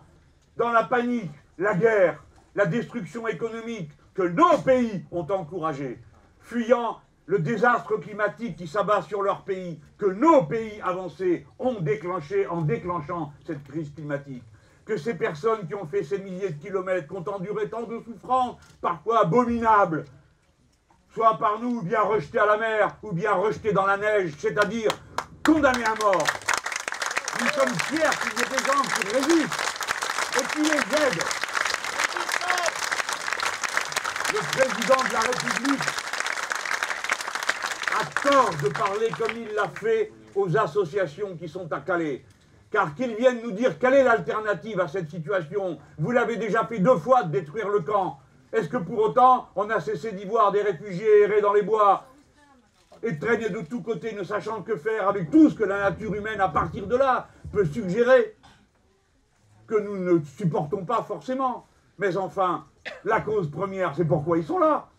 dans la panique, la guerre, la destruction économique que nos pays ont encouragée, fuyant le désastre climatique qui s'abat sur leur pays, que nos pays avancés ont déclenché en déclenchant cette crise climatique, que ces personnes qui ont fait ces milliers de kilomètres, qui ont enduré tant de souffrances, parfois abominables, soit par nous, ou bien rejetées à la mer, ou bien rejetées dans la neige, c'est-à-dire condamnées à mort. Nous sommes fiers qu'il y ait des gens qui résistent et qui les aident. Le président de la République a tort de parler comme il l'a fait aux associations qui sont à Calais. Car qu'ils viennent nous dire quelle est l'alternative à cette situation. Vous l'avez déjà fait 2 fois de détruire le camp. Est-ce que pour autant, on a cessé d'y voir des réfugiés errer dans les bois et traîner de tous côtés, ne sachant que faire avec tout ce que la nature humaine, à partir de là, peut suggérer, que nous ne supportons pas forcément. Mais enfin, la cause première, c'est pourquoi ils sont là.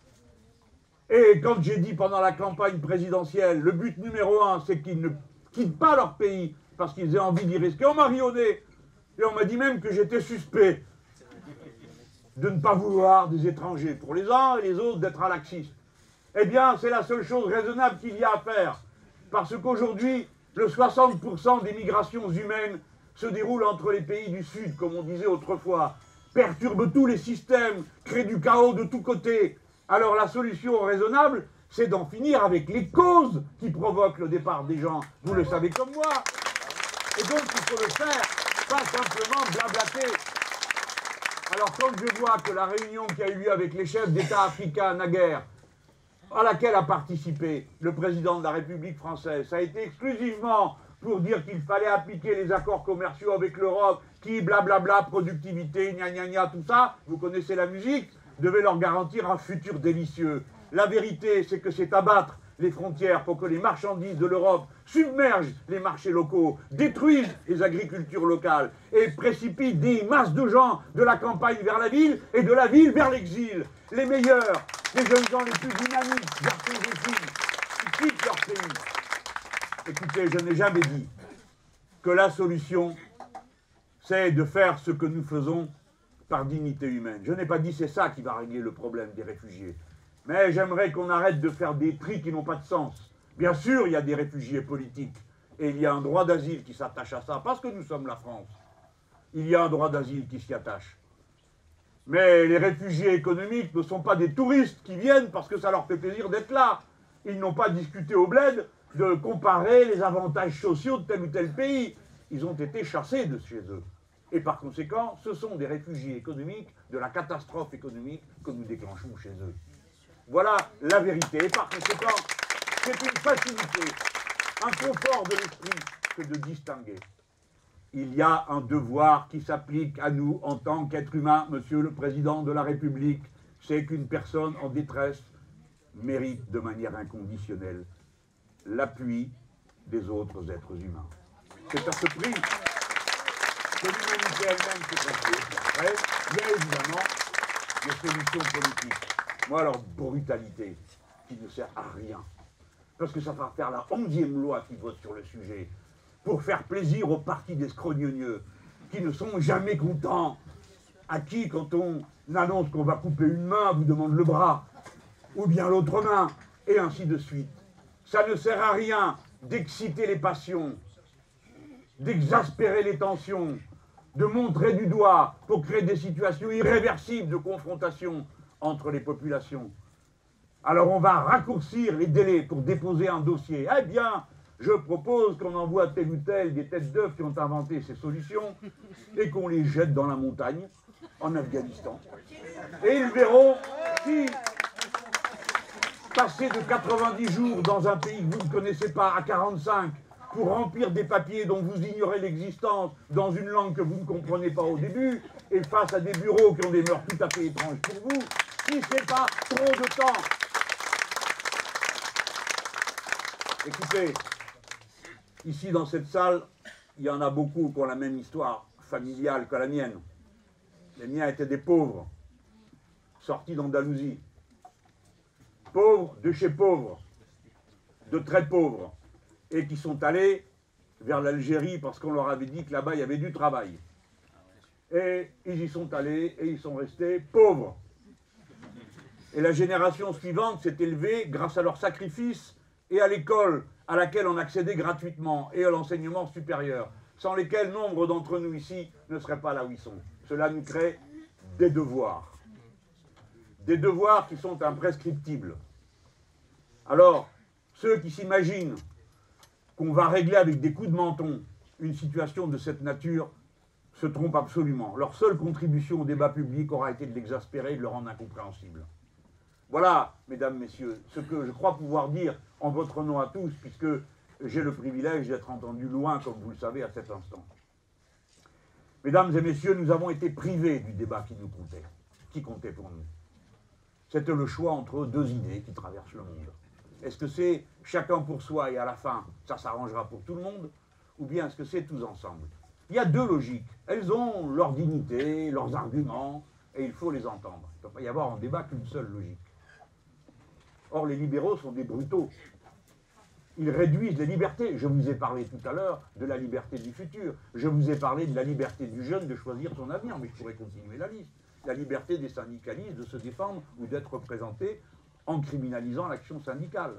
Et quand j'ai dit pendant la campagne présidentielle, le but numéro 1, c'est qu'ils ne quittent pas leur pays parce qu'ils aient envie d'y risquer, on m'a rionné. Et on m'a dit même que j'étais suspect de ne pas vouloir des étrangers pour les uns et les autres d'être laxistes. Eh bien, c'est la seule chose raisonnable qu'il y a à faire. Parce qu'aujourd'hui, le 60% des migrations humaines se déroulent entre les pays du Sud, comme on disait autrefois, perturbent tous les systèmes, créent du chaos de tous côtés. Alors la solution raisonnable, c'est d'en finir avec les causes qui provoquent le départ des gens. Vous le savez comme moi. Et donc il faut le faire, pas simplement blablater. Alors quand je vois que la réunion qui a eu lieu avec les chefs d'État africains naguère, à laquelle a participé le président de la République française, ça a été exclusivement pour dire qu'il fallait appliquer les accords commerciaux avec l'Europe, qui blablabla, productivité, gna gna gna, tout ça, vous connaissez la musique, devait leur garantir un futur délicieux. La vérité, c'est que c'est abattre les frontières pour que les marchandises de l'Europe submergent les marchés locaux, détruisent les agricultures locales et précipitent des masses de gens de la campagne vers la ville et de la ville vers l'exil. Les meilleurs, les jeunes gens les plus dynamiques, garçons et filles, qui quittent leur pays. Écoutez, je n'ai jamais dit que la solution, c'est de faire ce que nous faisons par dignité humaine. Je n'ai pas dit c'est ça qui va régler le problème des réfugiés. Mais j'aimerais qu'on arrête de faire des tris qui n'ont pas de sens. Bien sûr, il y a des réfugiés politiques. Et il y a un droit d'asile qui s'attache à ça, parce que nous sommes la France. Il y a un droit d'asile qui s'y attache. Mais les réfugiés économiques ne sont pas des touristes qui viennent parce que ça leur fait plaisir d'être là. Ils n'ont pas discuté au bled de comparer les avantages sociaux de tel ou tel pays. Ils ont été chassés de chez eux. Et par conséquent, ce sont des réfugiés économiques de la catastrophe économique que nous déclenchons chez eux. Voilà la vérité. Et par conséquent, c'est une facilité, un confort de l'esprit que de distinguer. Il y a un devoir qui s'applique à nous en tant qu'êtres humains, Monsieur le Président de la République, c'est qu'une personne en détresse mérite de manière inconditionnelle l'appui des autres êtres humains. C'est à ce prix que l'humanité elle-même s'est construite. Après, il y a évidemment des solutions politiques. Moi, alors, brutalité, qui ne sert à rien. Parce que ça va faire la 11e loi qui vote sur le sujet, pour faire plaisir aux partis des scrognonieux, qui ne sont jamais contents, à qui, quand on annonce qu'on va couper une main, vous demande le bras, ou bien l'autre main, et ainsi de suite. Ça ne sert à rien d'exciter les passions, d'exaspérer les tensions, de montrer du doigt pour créer des situations irréversibles de confrontation entre les populations. Alors on va raccourcir les délais pour déposer un dossier. Eh bien, je propose qu'on envoie tel ou tel des têtes d'œufs qui ont inventé ces solutions et qu'on les jette dans la montagne, en Afghanistan. Et ils verront si passer de 90 jours dans un pays que vous ne connaissez pas à 45 pour remplir des papiers dont vous ignorez l'existence dans une langue que vous ne comprenez pas au début et face à des bureaux qui ont des mœurs tout à fait étranges pour vous, si ce n'est pas trop de temps. Écoutez, ici dans cette salle, il y en a beaucoup qui ont la même histoire familiale que la mienne. Les miens étaient des pauvres, sortis d'Andalousie. Pauvres de chez pauvres, de très pauvres, et qui sont allés vers l'Algérie parce qu'on leur avait dit que là-bas il y avait du travail. Et ils y sont allés et ils sont restés pauvres. Et la génération suivante s'est élevée grâce à leur sacrifice et à l'école à laquelle on accédait gratuitement et à l'enseignement supérieur, sans lesquels nombre d'entre nous ici ne seraient pas là où ils sont. Cela nous crée des devoirs. Des devoirs qui sont imprescriptibles. Alors, ceux qui s'imaginent qu'on va régler avec des coups de menton une situation de cette nature se trompent absolument. Leur seule contribution au débat public aura été de l'exaspérer et de le rendre incompréhensible. Voilà, mesdames, messieurs, ce que je crois pouvoir dire en votre nom à tous, puisque j'ai le privilège d'être entendu loin, comme vous le savez, à cet instant. Mesdames et messieurs, nous avons été privés du débat qui comptait pour nous. C'était le choix entre deux idées qui traversent le monde. Est-ce que c'est chacun pour soi et à la fin, ça s'arrangera pour tout le monde? Ou bien est-ce que c'est tous ensemble? Il y a deux logiques. Elles ont leur dignité, leurs arguments, et il faut les entendre. Il ne peut pas y avoir en débat qu'une seule logique. Or, les libéraux sont des brutaux. Ils réduisent les libertés. Je vous ai parlé tout à l'heure de la liberté du futur. Je vous ai parlé de la liberté du jeune de choisir son avenir, mais je pourrais continuer la liste. La liberté des syndicalistes de se défendre ou d'être représentés en criminalisant l'action syndicale.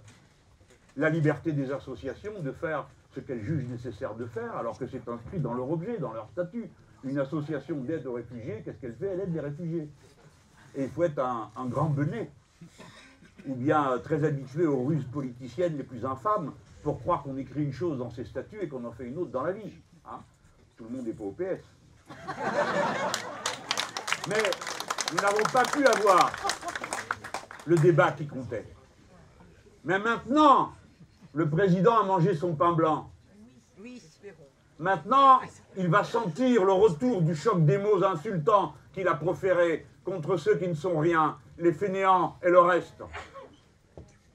La liberté des associations de faire ce qu'elles jugent nécessaire de faire, alors que c'est inscrit dans leur objet, dans leur statut. Une association d'aide aux réfugiés, qu'est-ce qu'elle fait? Elle aide les réfugiés. Et il faut être un grand benet, ou bien très habitué aux ruses politiciennes les plus infâmes, pour croire qu'on écrit une chose dans ses statuts et qu'on en fait une autre dans la vie. Hein? Tout le monde n'est pas au PS. Mais nous n'avons pas pu avoir le débat qui comptait. Mais maintenant, le président a mangé son pain blanc. Maintenant, il va sentir le retour du choc des mots insultants qu'il a proférés contre ceux qui ne sont rien, les fainéants et le reste,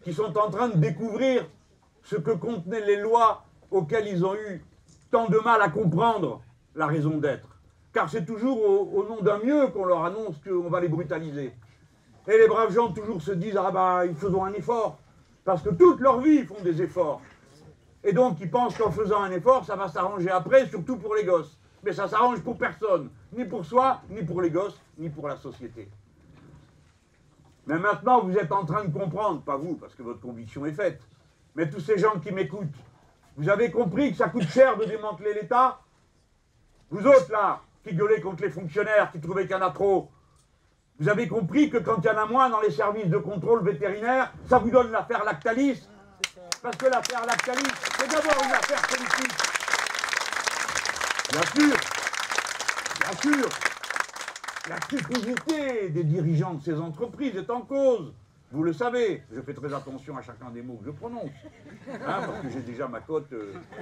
qui sont en train de découvrir ce que contenaient les lois auxquelles ils ont eu tant de mal à comprendre la raison d'être. Car c'est toujours au nom d'un mieux qu'on leur annonce qu'on va les brutaliser. Et les braves gens toujours se disent « Ah bah, ils faisons un effort ». Parce que toute leur vie, ils font des efforts. Et donc, ils pensent qu'en faisant un effort, ça va s'arranger après, surtout pour les gosses. Mais ça s'arrange pour personne. Ni pour soi, ni pour les gosses, ni pour la société. Mais maintenant, vous êtes en train de comprendre, pas vous, parce que votre conviction est faite, mais tous ces gens qui m'écoutent, vous avez compris que ça coûte cher de démanteler l'État? Vous autres, là, qui gueulez contre les fonctionnaires, qui trouvaient qu'il y en a trop, vous avez compris que quand il y en a moins dans les services de contrôle vétérinaire, ça vous donne l'affaire Lactalis? Parce que l'affaire Lactalis, c'est d'abord une affaire politique. Bien sûr, la cupidité des dirigeants de ces entreprises est en cause. Vous le savez, je fais très attention à chacun des mots que je prononce. Parce que j'ai déjà ma cote,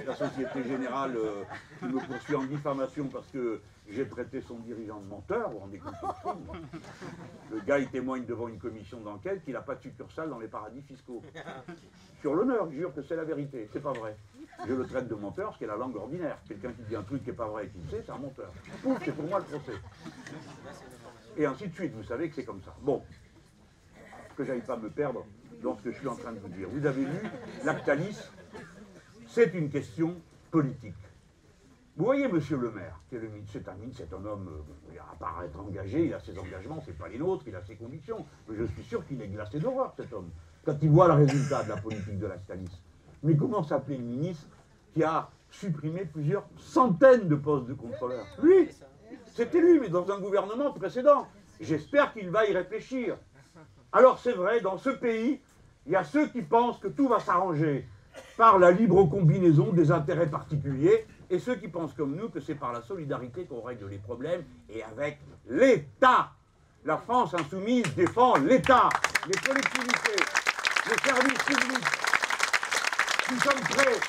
la Société Générale qui me poursuit en diffamation parce que j'ai traité son dirigeant de menteur, vous vous rendez compte? Le gars, il témoigne devant une commission d'enquête qu'il n'a pas de succursale dans les paradis fiscaux. Sur l'honneur, je jure que c'est la vérité, c'est pas vrai. Je le traite de menteur, ce qui est la langue ordinaire. Quelqu'un qui dit un truc qui n'est pas vrai et qui le sait, c'est un menteur. Ouf, c'est pour moi le procès. Et ainsi de suite, vous savez que c'est comme ça. Bon. Que j'aille pas me perdre dans ce que je suis en train de vous dire. Vous avez lu, Lactalis, c'est une question politique. Vous voyez, monsieur le maire, c'est un homme, il a pas être engagé, il a ses engagements, c'est pas les nôtres, il a ses convictions. Mais je suis sûr qu'il est glacé d'horreur, cet homme, quand il voit le résultat de la politique de Lactalis. Mais comment s'appelait le ministre qui a supprimé plusieurs centaines de postes de contrôleurs? Lui, c'était lui, mais dans un gouvernement précédent. J'espère qu'il va y réfléchir. Alors c'est vrai, dans ce pays, il y a ceux qui pensent que tout va s'arranger par la libre combinaison des intérêts particuliers, et ceux qui pensent comme nous que c'est par la solidarité qu'on règle les problèmes, et avec l'État. La France insoumise défend l'État, les collectivités. les services publics. Nous sommes prêts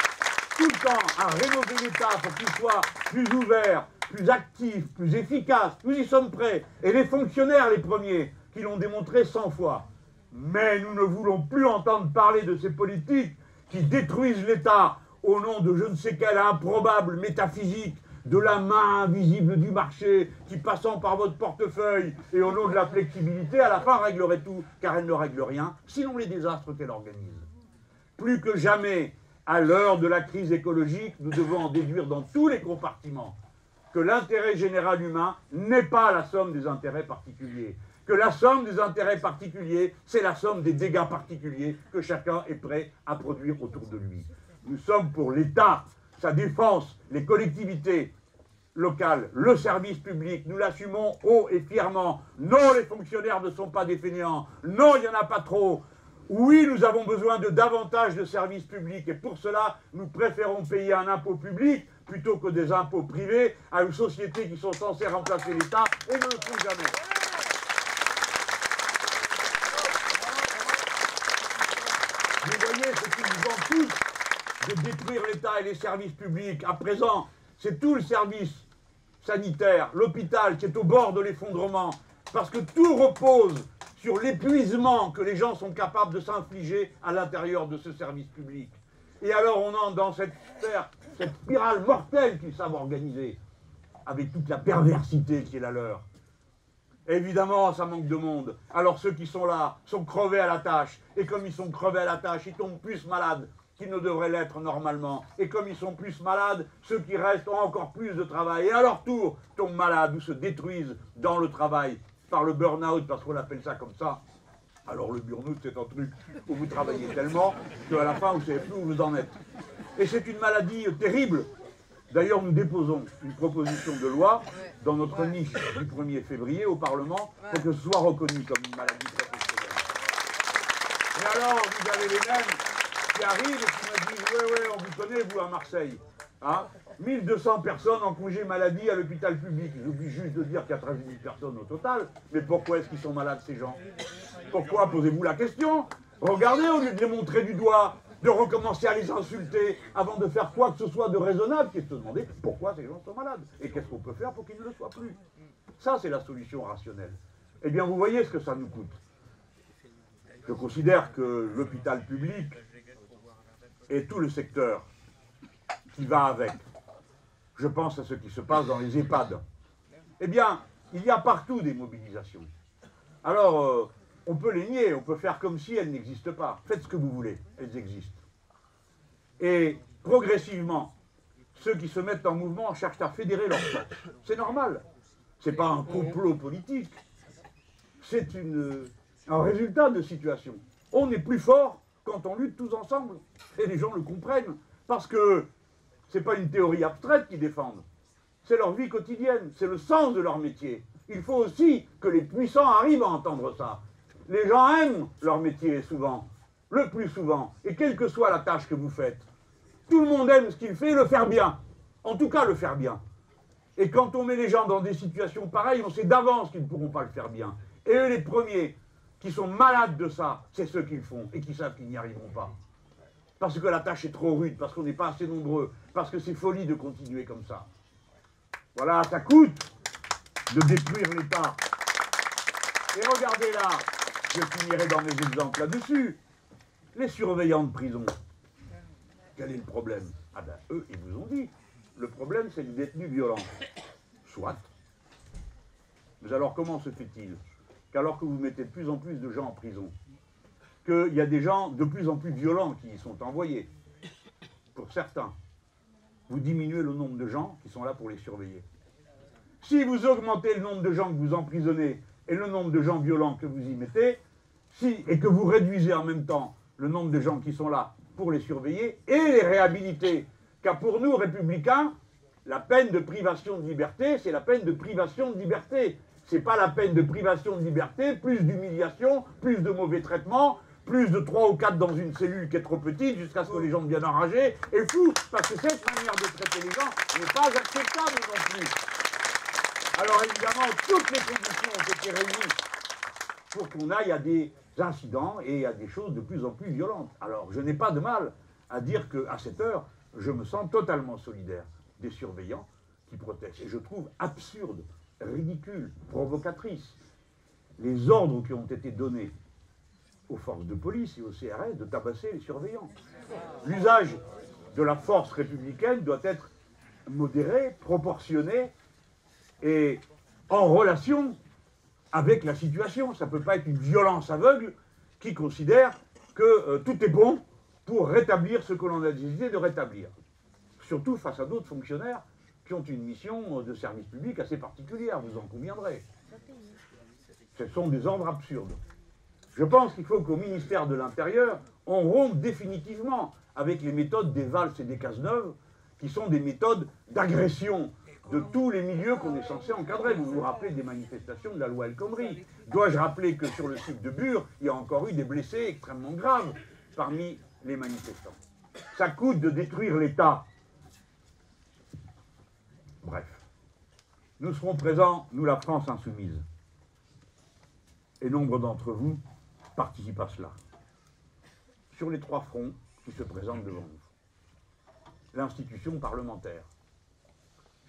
tout le temps à rénover l'État pour qu'il soit plus ouvert, plus actif, plus efficace. Nous y sommes prêts. Et les fonctionnaires, les premiers, qui l'ont démontré 100 fois. Mais nous ne voulons plus entendre parler de ces politiques qui détruisent l'État au nom de je ne sais quelle improbable métaphysique, de la main invisible du marché qui, passant par votre portefeuille et au nom de la flexibilité, à la fin réglerait tout, car elle ne règle rien, sinon les désastres qu'elle organise. Plus que jamais, à l'heure de la crise écologique, nous devons en déduire dans tous les compartiments que l'intérêt général humain n'est pas la somme des intérêts particuliers, que la somme des intérêts particuliers, c'est la somme des dégâts particuliers que chacun est prêt à produire autour de lui. Nous sommes pour l'État, sa défense, les collectivités locales, le service public, nous l'assumons haut et fièrement. Non, les fonctionnaires ne sont pas des fainéants. Non, il n'y en a pas trop. Oui, nous avons besoin de davantage de services publics et pour cela, nous préférons payer un impôt public plutôt que des impôts privés à une société qui sont censées remplacer l'État et ne le font jamais. Vous voyez ce qu'ils nous vendent tous de détruire l'État et les services publics. À présent, c'est tout le service sanitaire, l'hôpital qui est au bord de l'effondrement parce que tout repose sur l'épuisement que les gens sont capables de s'infliger à l'intérieur de ce service public. Et alors on entre dans cette spirale mortelle qu'ils savent organiser, avec toute la perversité qui est la leur. Évidemment, ça manque de monde. Alors ceux qui sont là sont crevés à la tâche. Et comme ils sont crevés à la tâche, ils tombent plus malades qu'ils ne devraient l'être normalement. Et comme ils sont plus malades, ceux qui restent ont encore plus de travail. Et à leur tour, tombent malades ou se détruisent dans le travail. Par le burn-out, parce qu'on appelle ça comme ça. Alors le burn-out, c'est un truc où vous travaillez tellement qu'à la fin, vous ne savez plus où vous en êtes. Et c'est une maladie terrible. D'ailleurs, nous déposons une proposition de loi dans notre niche du 1er février au Parlement pour que ce soit reconnu comme une maladie professionnelle. Et alors, vous avez les mêmes qui arrivent et qui me disent « Ouais, on vous connaît, vous, à Marseille. Hein 1200 personnes en congé maladie à l'hôpital public. » J'oublie juste de dire qu'il y a 13 000 personnes au total. Mais pourquoi est-ce qu'ils sont malades, ces gens? Pourquoi? Posez-vous la question. Regardez, au lieu de les montrer du doigt, de recommencer à les insulter avant de faire quoi que ce soit de raisonnable, qui est de se demander pourquoi ces gens sont malades et qu'est-ce qu'on peut faire pour qu'ils ne le soient plus. Ça, c'est la solution rationnelle. Eh bien, vous voyez ce que ça nous coûte. Je considère que l'hôpital public et tout le secteur qui va avec, je pense à ce qui se passe dans les EHPAD, eh bien, il y a partout des mobilisations. Alors, on peut les nier, on peut faire comme si elles n'existent pas. Faites ce que vous voulez, elles existent. Et progressivement, ceux qui se mettent en mouvement cherchent à fédérer leurs forces. C'est normal. Ce n'est pas un complot politique. C'est un résultat de situation. On est plus fort quand on lutte tous ensemble. Et les gens le comprennent. Parce que ce n'est pas une théorie abstraite qu'ils défendent. C'est leur vie quotidienne. C'est le sens de leur métier. Il faut aussi que les puissants arrivent à entendre ça. Les gens aiment leur métier souvent, le plus souvent, et quelle que soit la tâche que vous faites. Tout le monde aime ce qu'il fait et le faire bien. En tout cas, le faire bien. Et quand on met les gens dans des situations pareilles, on sait d'avance qu'ils ne pourront pas le faire bien. Et eux, les premiers qui sont malades de ça, c'est ceux qui le font et qui savent qu'ils n'y arriveront pas. Parce que la tâche est trop rude, parce qu'on n'est pas assez nombreux, parce que c'est folie de continuer comme ça. Voilà, ça coûte de détruire l'État. Et regardez là, je finirai dans mes exemples là-dessus. Les surveillants de prison, quel est le problème? Ah ben, eux, ils vous ont dit, le problème, c'est les détenus violents. Soit. Mais alors, comment se fait-il qu'alors que vous mettez de plus en plus de gens en prison, qu'il y a des gens de plus en plus violents qui y sont envoyés, pour certains, vous diminuez le nombre de gens qui sont là pour les surveiller. Si vous augmentez le nombre de gens que vous emprisonnez et le nombre de gens violents que vous y mettez, et que vous réduisez en même temps le nombre de gens qui sont là pour les surveiller et les réhabiliter, car pour nous, républicains, la peine de privation de liberté, c'est la peine de privation de liberté. C'est pas la peine de privation de liberté, plus d'humiliation, plus de mauvais traitements, plus de 3 ou 4 dans une cellule qui est trop petite jusqu'à ce que les gens deviennent enragés et fous, parce que cette manière de traiter les gens n'est pas acceptable non plus. Alors évidemment, toutes les conditions ont été réunies pour qu'on aille à des incidents et à des choses de plus en plus violentes. Alors, je n'ai pas de mal à dire qu'à cette heure, je me sens totalement solidaire des surveillants qui protestent. Et je trouve absurde, ridicule, provocatrice les ordres qui ont été donnés aux forces de police et au CRS de tabasser les surveillants. L'usage de la force républicaine doit être modéré, proportionné et en relation avec la situation. Ça ne peut pas être une violence aveugle qui considère que tout est bon pour rétablir ce que l'on a décidé de rétablir. Surtout face à d'autres fonctionnaires qui ont une mission de service public assez particulière, vous en conviendrez. Ce sont des ordres absurdes. Je pense qu'il faut qu'au ministère de l'Intérieur, on rompe définitivement avec les méthodes des Valls et des Cazeneuve, qui sont des méthodes d'agression de tous les milieux qu'on est censé encadrer. Vous vous rappelez des manifestations de la loi El Khomri. Dois-je rappeler que sur le site de Bure, il y a encore eu des blessés extrêmement graves parmi les manifestants. Ça coûte de détruire l'État. Bref. Nous serons présents, nous la France insoumise. Et nombre d'entre vous participent à cela. Sur les 3 fronts qui se présentent devant nous. L'institution parlementaire.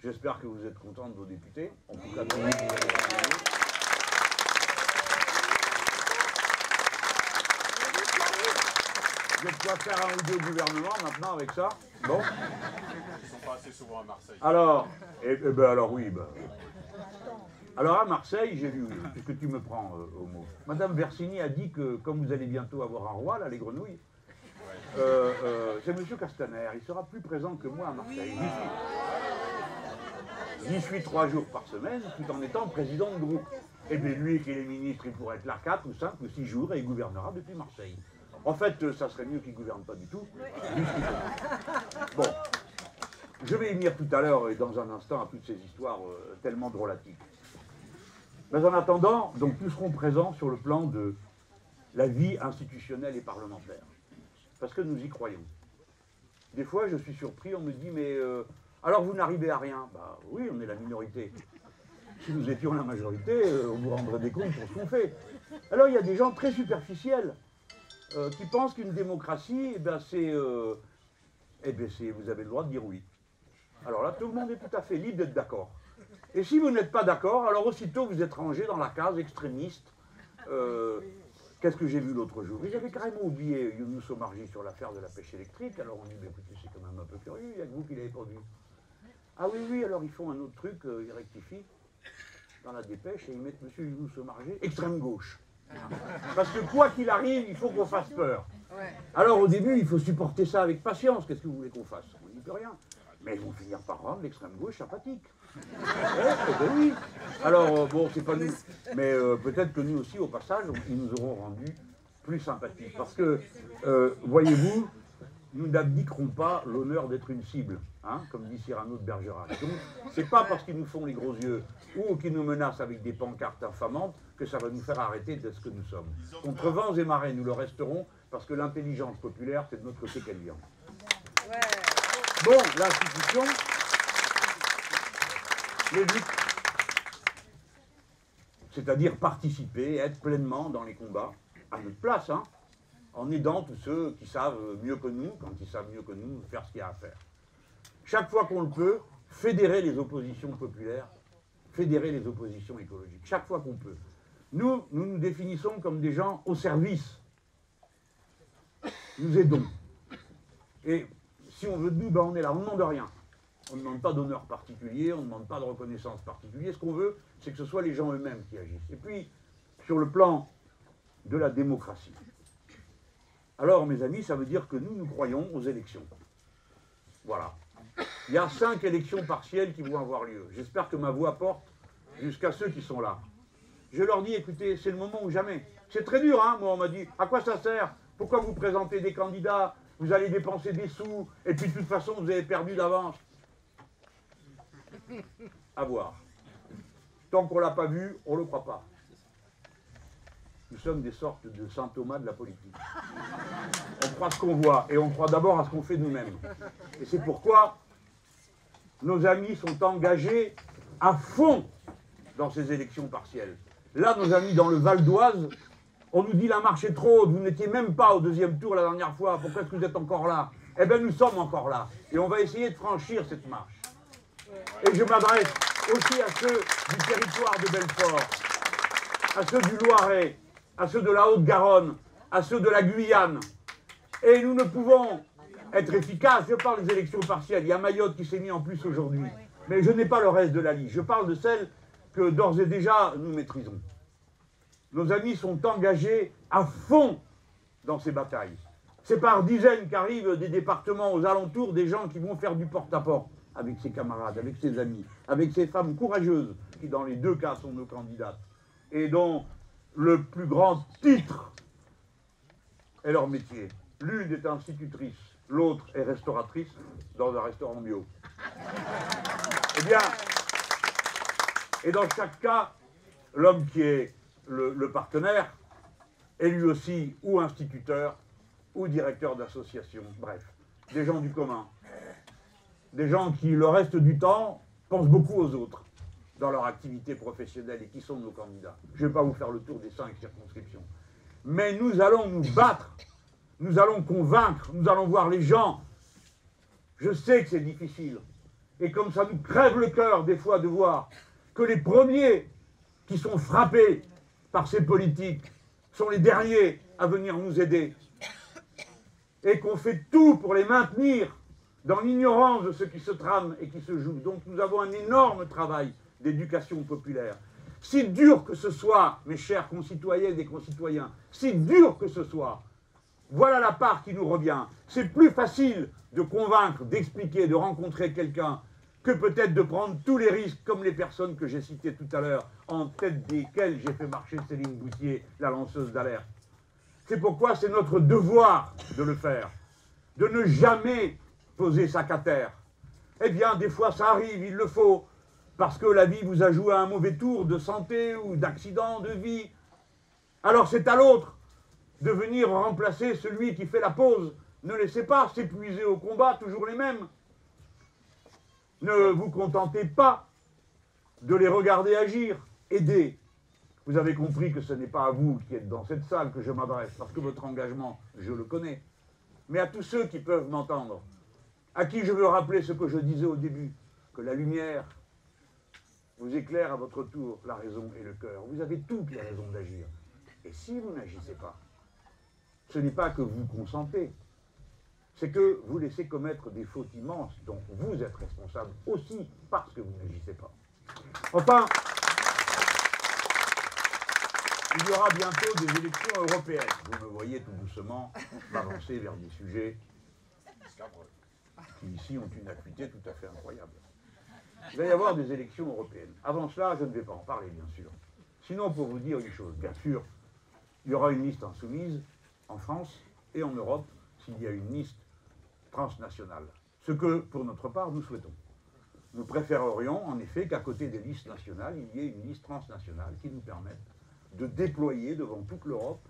J'espère que vous êtes contents de vos députés. En tout cas, vous allez vous êtes quoi faire un ou deux gouvernements maintenant avec ça? Bon. Ils sont pas assez souvent à Marseille. Alors, alors oui. Alors à Marseille, j'ai lu, puisque tu me prends au mot, Madame Versini a dit que, comme vous allez bientôt avoir un roi, là, les grenouilles, c'est M. Castaner, il sera plus présent que moi à Marseille. J'y suis 3 jours par semaine, tout en étant président de groupe. Et bien lui, qui est ministre, il pourrait être là 4 ou 5 ou 6 jours et il gouvernera depuis Marseille. En fait, ça serait mieux qu'il ne gouverne pas du tout. Bon, je vais y venir tout à l'heure et dans un instant à toutes ces histoires tellement drôlatiques. Mais en attendant, donc nous serons présents sur le plan de la vie institutionnelle et parlementaire. Parce que nous y croyons. Des fois, je suis surpris, on me dit, mais alors vous n'arrivez à rien. Bah oui, on est la minorité. Si nous étions la majorité, on vous rendrait des comptes pour ce qu'on fait. Alors il y a des gens très superficiels qui pensent qu'une démocratie, vous avez le droit de dire oui. Alors là, tout le monde est tout à fait libre d'être d'accord. Et si vous n'êtes pas d'accord, alors aussitôt vous êtes rangé dans la case extrémiste. Qu'est-ce que j'ai vu l'autre jour? J'avais carrément oublié Younous Omarji sur l'affaire de la pêche électrique. Alors on dit, mais écoutez, c'est quand même un peu curieux, il n'y a que vous qui ne l'avez pas vu. Ah oui, alors ils font un autre truc, ils rectifient dans la dépêche et ils mettent M. Younous Omarji extrême gauche. Parce que quoi qu'il arrive, il faut qu'on fasse peur. Alors au début, il faut supporter ça avec patience. Qu'est-ce que vous voulez qu'on fasse? On n'y peut rien. Mais ils vont finir par rendre l'extrême gauche sympathique. Ben oui. Alors, bon, c'est pas nous. Mais peut-être que nous aussi, au passage, ils nous auront rendus plus sympathiques. Parce que, voyez-vous, nous n'abdiquerons pas l'honneur d'être une cible, hein, comme dit Cyrano de Bergerac. Donc, c'est pas parce qu'ils nous font les gros yeux ou qu'ils nous menacent avec des pancartes infamantes que ça va nous faire arrêter d'être ce que nous sommes. Contre vents et marées, nous le resterons parce que l'intelligence populaire, c'est de notre côté qu'elle vient. Bon, l'institution, les luttes, c'est-à-dire participer, être pleinement dans les combats, à notre place, hein, en aidant tous ceux qui savent mieux que nous, quand ils savent mieux que nous, faire ce qu'il y a à faire. Chaque fois qu'on le peut, fédérer les oppositions populaires, fédérer les oppositions écologiques, chaque fois qu'on peut. Nous nous définissons comme des gens au service. Nous aidons. Et si on veut de nous, ben on est là, on ne demande rien. On ne demande pas d'honneur particulier, on ne demande pas de reconnaissance particulière. Ce qu'on veut, c'est que ce soit les gens eux-mêmes qui agissent. Et puis, sur le plan de la démocratie. Alors, mes amis, ça veut dire que nous croyons aux élections. Voilà. Il y a 5 élections partielles qui vont avoir lieu. J'espère que ma voix porte jusqu'à ceux qui sont là. Je leur dis, écoutez, c'est le moment ou jamais. C'est très dur, hein. Moi, on m'a dit, à quoi ça sert? Pourquoi vous présentez des candidats? Vous allez dépenser des sous, et puis de toute façon, vous avez perdu d'avance. À voir. Tant qu'on ne l'a pas vu, on ne le croit pas. Nous sommes des sortes de Saint Thomas de la politique. On croit ce qu'on voit, et on croit d'abord à ce qu'on fait nous-mêmes. Et c'est pourquoi nos amis sont engagés à fond dans ces élections partielles. Là, nos amis dans le Val d'Oise On nous dit la marche est trop haute, vous n'étiez même pas au deuxième tour la dernière fois, pourquoi est-ce que vous êtes encore là? Eh bien nous sommes encore là, et on va essayer de franchir cette marche. Et je m'adresse aussi à ceux du territoire de Belfort, à ceux du Loiret, à ceux de la Haute-Garonne, à ceux de la Guyane. Et nous ne pouvons être efficaces, je parle des élections partielles, il y a Mayotte qui s'est mis en plus aujourd'hui, mais je n'ai pas le reste de la liste, je parle de celles que d'ores et déjà nous maîtrisons. Nos amis sont engagés à fond dans ces batailles. C'est par dizaines qu'arrivent des départements aux alentours des gens qui vont faire du porte-à-porte avec ses camarades, avec ses amis, avec ces femmes courageuses qui dans les deux cas sont nos candidates et dont le plus grand titre est leur métier. L'une est institutrice, l'autre est restauratrice dans un restaurant bio. Eh bien, et dans chaque cas, l'homme qui est le partenaire est lui aussi ou instituteur ou directeur d'association, bref, des gens du commun, des gens qui, le reste du temps, pensent beaucoup aux autres dans leur activité professionnelle et qui sont nos candidats. Je ne vais pas vous faire le tour des 5 circonscriptions. Mais nous allons nous battre, nous allons convaincre, nous allons voir les gens. Je sais que c'est difficile. Et comme ça nous crève le cœur des fois de voir que les premiers qui sont frappés par ces politiques sont les derniers à venir nous aider. Et qu'on fait tout pour les maintenir dans l'ignorance de ce qui se trame et qui se joue. Donc nous avons un énorme travail d'éducation populaire. Si dur que ce soit, mes chers concitoyennes et concitoyens, si dur que ce soit, voilà la part qui nous revient. C'est plus facile de convaincre, d'expliquer, de rencontrer quelqu'un que peut-être de prendre tous les risques, comme les personnes que j'ai citées tout à l'heure, en tête desquelles j'ai fait marcher Céline Boutier, la lanceuse d'alerte. C'est pourquoi c'est notre devoir de le faire, de ne jamais poser sac à terre. Eh bien, des fois, ça arrive, il le faut, parce que la vie vous a joué un mauvais tour de santé ou d'accident, de vie. Alors c'est à l'autre de venir remplacer celui qui fait la pause. Ne laissez pas s'épuiser au combat, toujours les mêmes. Ne vous contentez pas de les regarder agir, aidez. Vous avez compris que ce n'est pas à vous qui êtes dans cette salle que je m'adresse, parce que votre engagement, je le connais. Mais à tous ceux qui peuvent m'entendre, à qui je veux rappeler ce que je disais au début, que la lumière vous éclaire à votre tour la raison et le cœur. Vous avez toutes les raisons d'agir. Et si vous n'agissez pas, ce n'est pas que vous consentez, c'est que vous laissez commettre des fautes immenses dont vous êtes responsable aussi parce que vous n'agissez pas. Enfin, il y aura bientôt des élections européennes. Vous me voyez tout doucement m'avancer vers des sujets qui ici ont une acuité tout à fait incroyable. Il va y avoir des élections européennes. Avant cela, je ne vais pas en parler, bien sûr. Sinon, pour vous dire une chose, bien sûr, il y aura une liste insoumise en France et en Europe s'il y a une liste transnationale. Ce que, pour notre part, nous souhaitons. Nous préférerions, en effet, qu'à côté des listes nationales, il y ait une liste transnationale qui nous permette de déployer devant toute l'Europe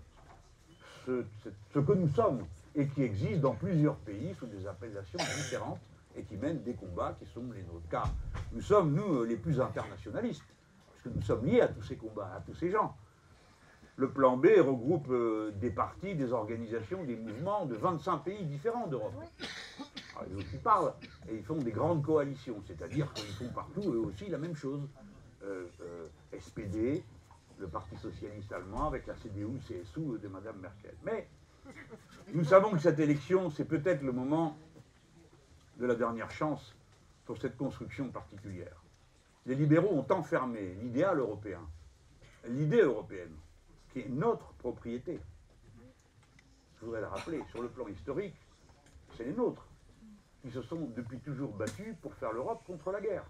ce que nous sommes et qui existe dans plusieurs pays sous des appellations différentes et qui mènent des combats qui sont les nôtres. Car nous sommes, nous, les plus internationalistes, parce que nous sommes liés à tous ces combats, à tous ces gens. Le plan B regroupe des partis, des organisations, des mouvements de 25 pays différents d'Europe. Les autres y parlent, et ils font des grandes coalitions, c'est-à-dire qu'ils font partout, eux aussi, la même chose. SPD, le Parti socialiste allemand, avec la CDU-CSU de Mme Merkel. Mais nous savons que cette élection, c'est peut-être le moment de la dernière chance pour cette construction particulière. Les libéraux ont enfermé l'idéal européen, l'idée européenne, qui est notre propriété. Je voudrais le rappeler, sur le plan historique, c'est les nôtres qui se sont depuis toujours battus pour faire l'Europe contre la guerre.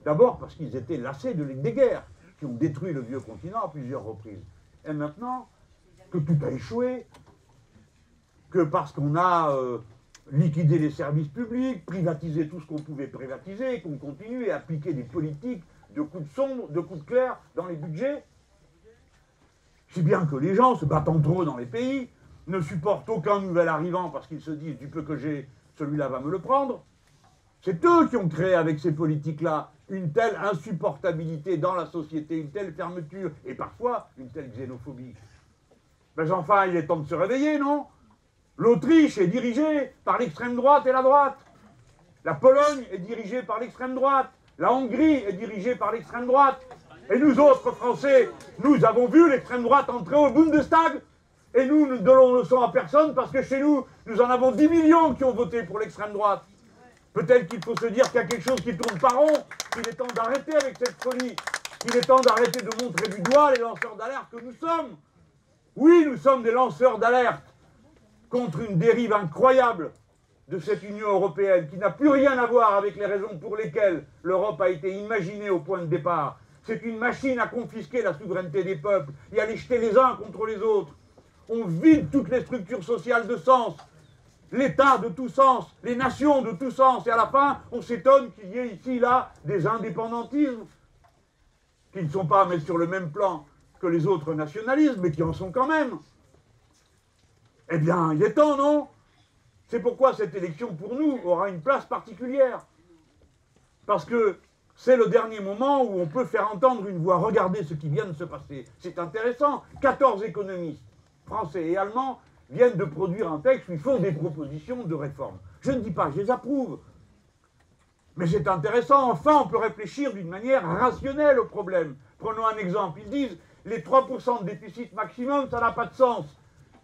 D'abord parce qu'ils étaient lassés des guerres qui ont détruit le vieux continent à plusieurs reprises. Et maintenant que tout a échoué, que parce qu'on a liquidé les services publics, privatisé tout ce qu'on pouvait privatiser, qu'on continue à appliquer des politiques de coups de sombre, de coups de clair dans les budgets, si bien que les gens se battent entre eux dans les pays, ne supportent aucun nouvel arrivant parce qu'ils se disent du peu que j'ai, celui-là va me le prendre. C'est eux qui ont créé avec ces politiques-là une telle insupportabilité dans la société, une telle fermeture et parfois une telle xénophobie. Mais enfin, il est temps de se réveiller, non? L'Autriche est dirigée par l'extrême droite et la droite. La Pologne est dirigée par l'extrême droite. La Hongrie est dirigée par l'extrême droite. Et nous autres Français, nous avons vu l'extrême droite entrer au Bundestag. Et nous ne donnons leçon à personne parce que chez nous, nous en avons 10 millions qui ont voté pour l'extrême droite. Peut-être qu'il faut se dire qu'il y a quelque chose qui tourne pas rond, qu'il est temps d'arrêter avec cette folie, qu'il est temps d'arrêter de montrer du doigt les lanceurs d'alerte que nous sommes. Oui, nous sommes des lanceurs d'alerte contre une dérive incroyable de cette Union européenne qui n'a plus rien à voir avec les raisons pour lesquelles l'Europe a été imaginée au point de départ. C'est une machine à confisquer la souveraineté des peuples et à les jeter les uns contre les autres. On vide toutes les structures sociales de sens, l'État de tout sens, les nations de tout sens, et à la fin, on s'étonne qu'il y ait ici, là, des indépendantismes qui ne sont pas à mettre sur le même plan que les autres nationalismes, mais qui en sont quand même. Eh bien, il est temps, non? C'est pourquoi cette élection, pour nous, aura une place particulière. Parce que c'est le dernier moment où on peut faire entendre une voix. Regardez ce qui vient de se passer. C'est intéressant. 14 économistes, français et allemands, viennent de produire un texte où ils font des propositions de réforme. Je ne dis pas, je les approuve. Mais c'est intéressant. Enfin, on peut réfléchir d'une manière rationnelle au problème. Prenons un exemple. Ils disent, les 3% de déficit maximum, ça n'a pas de sens.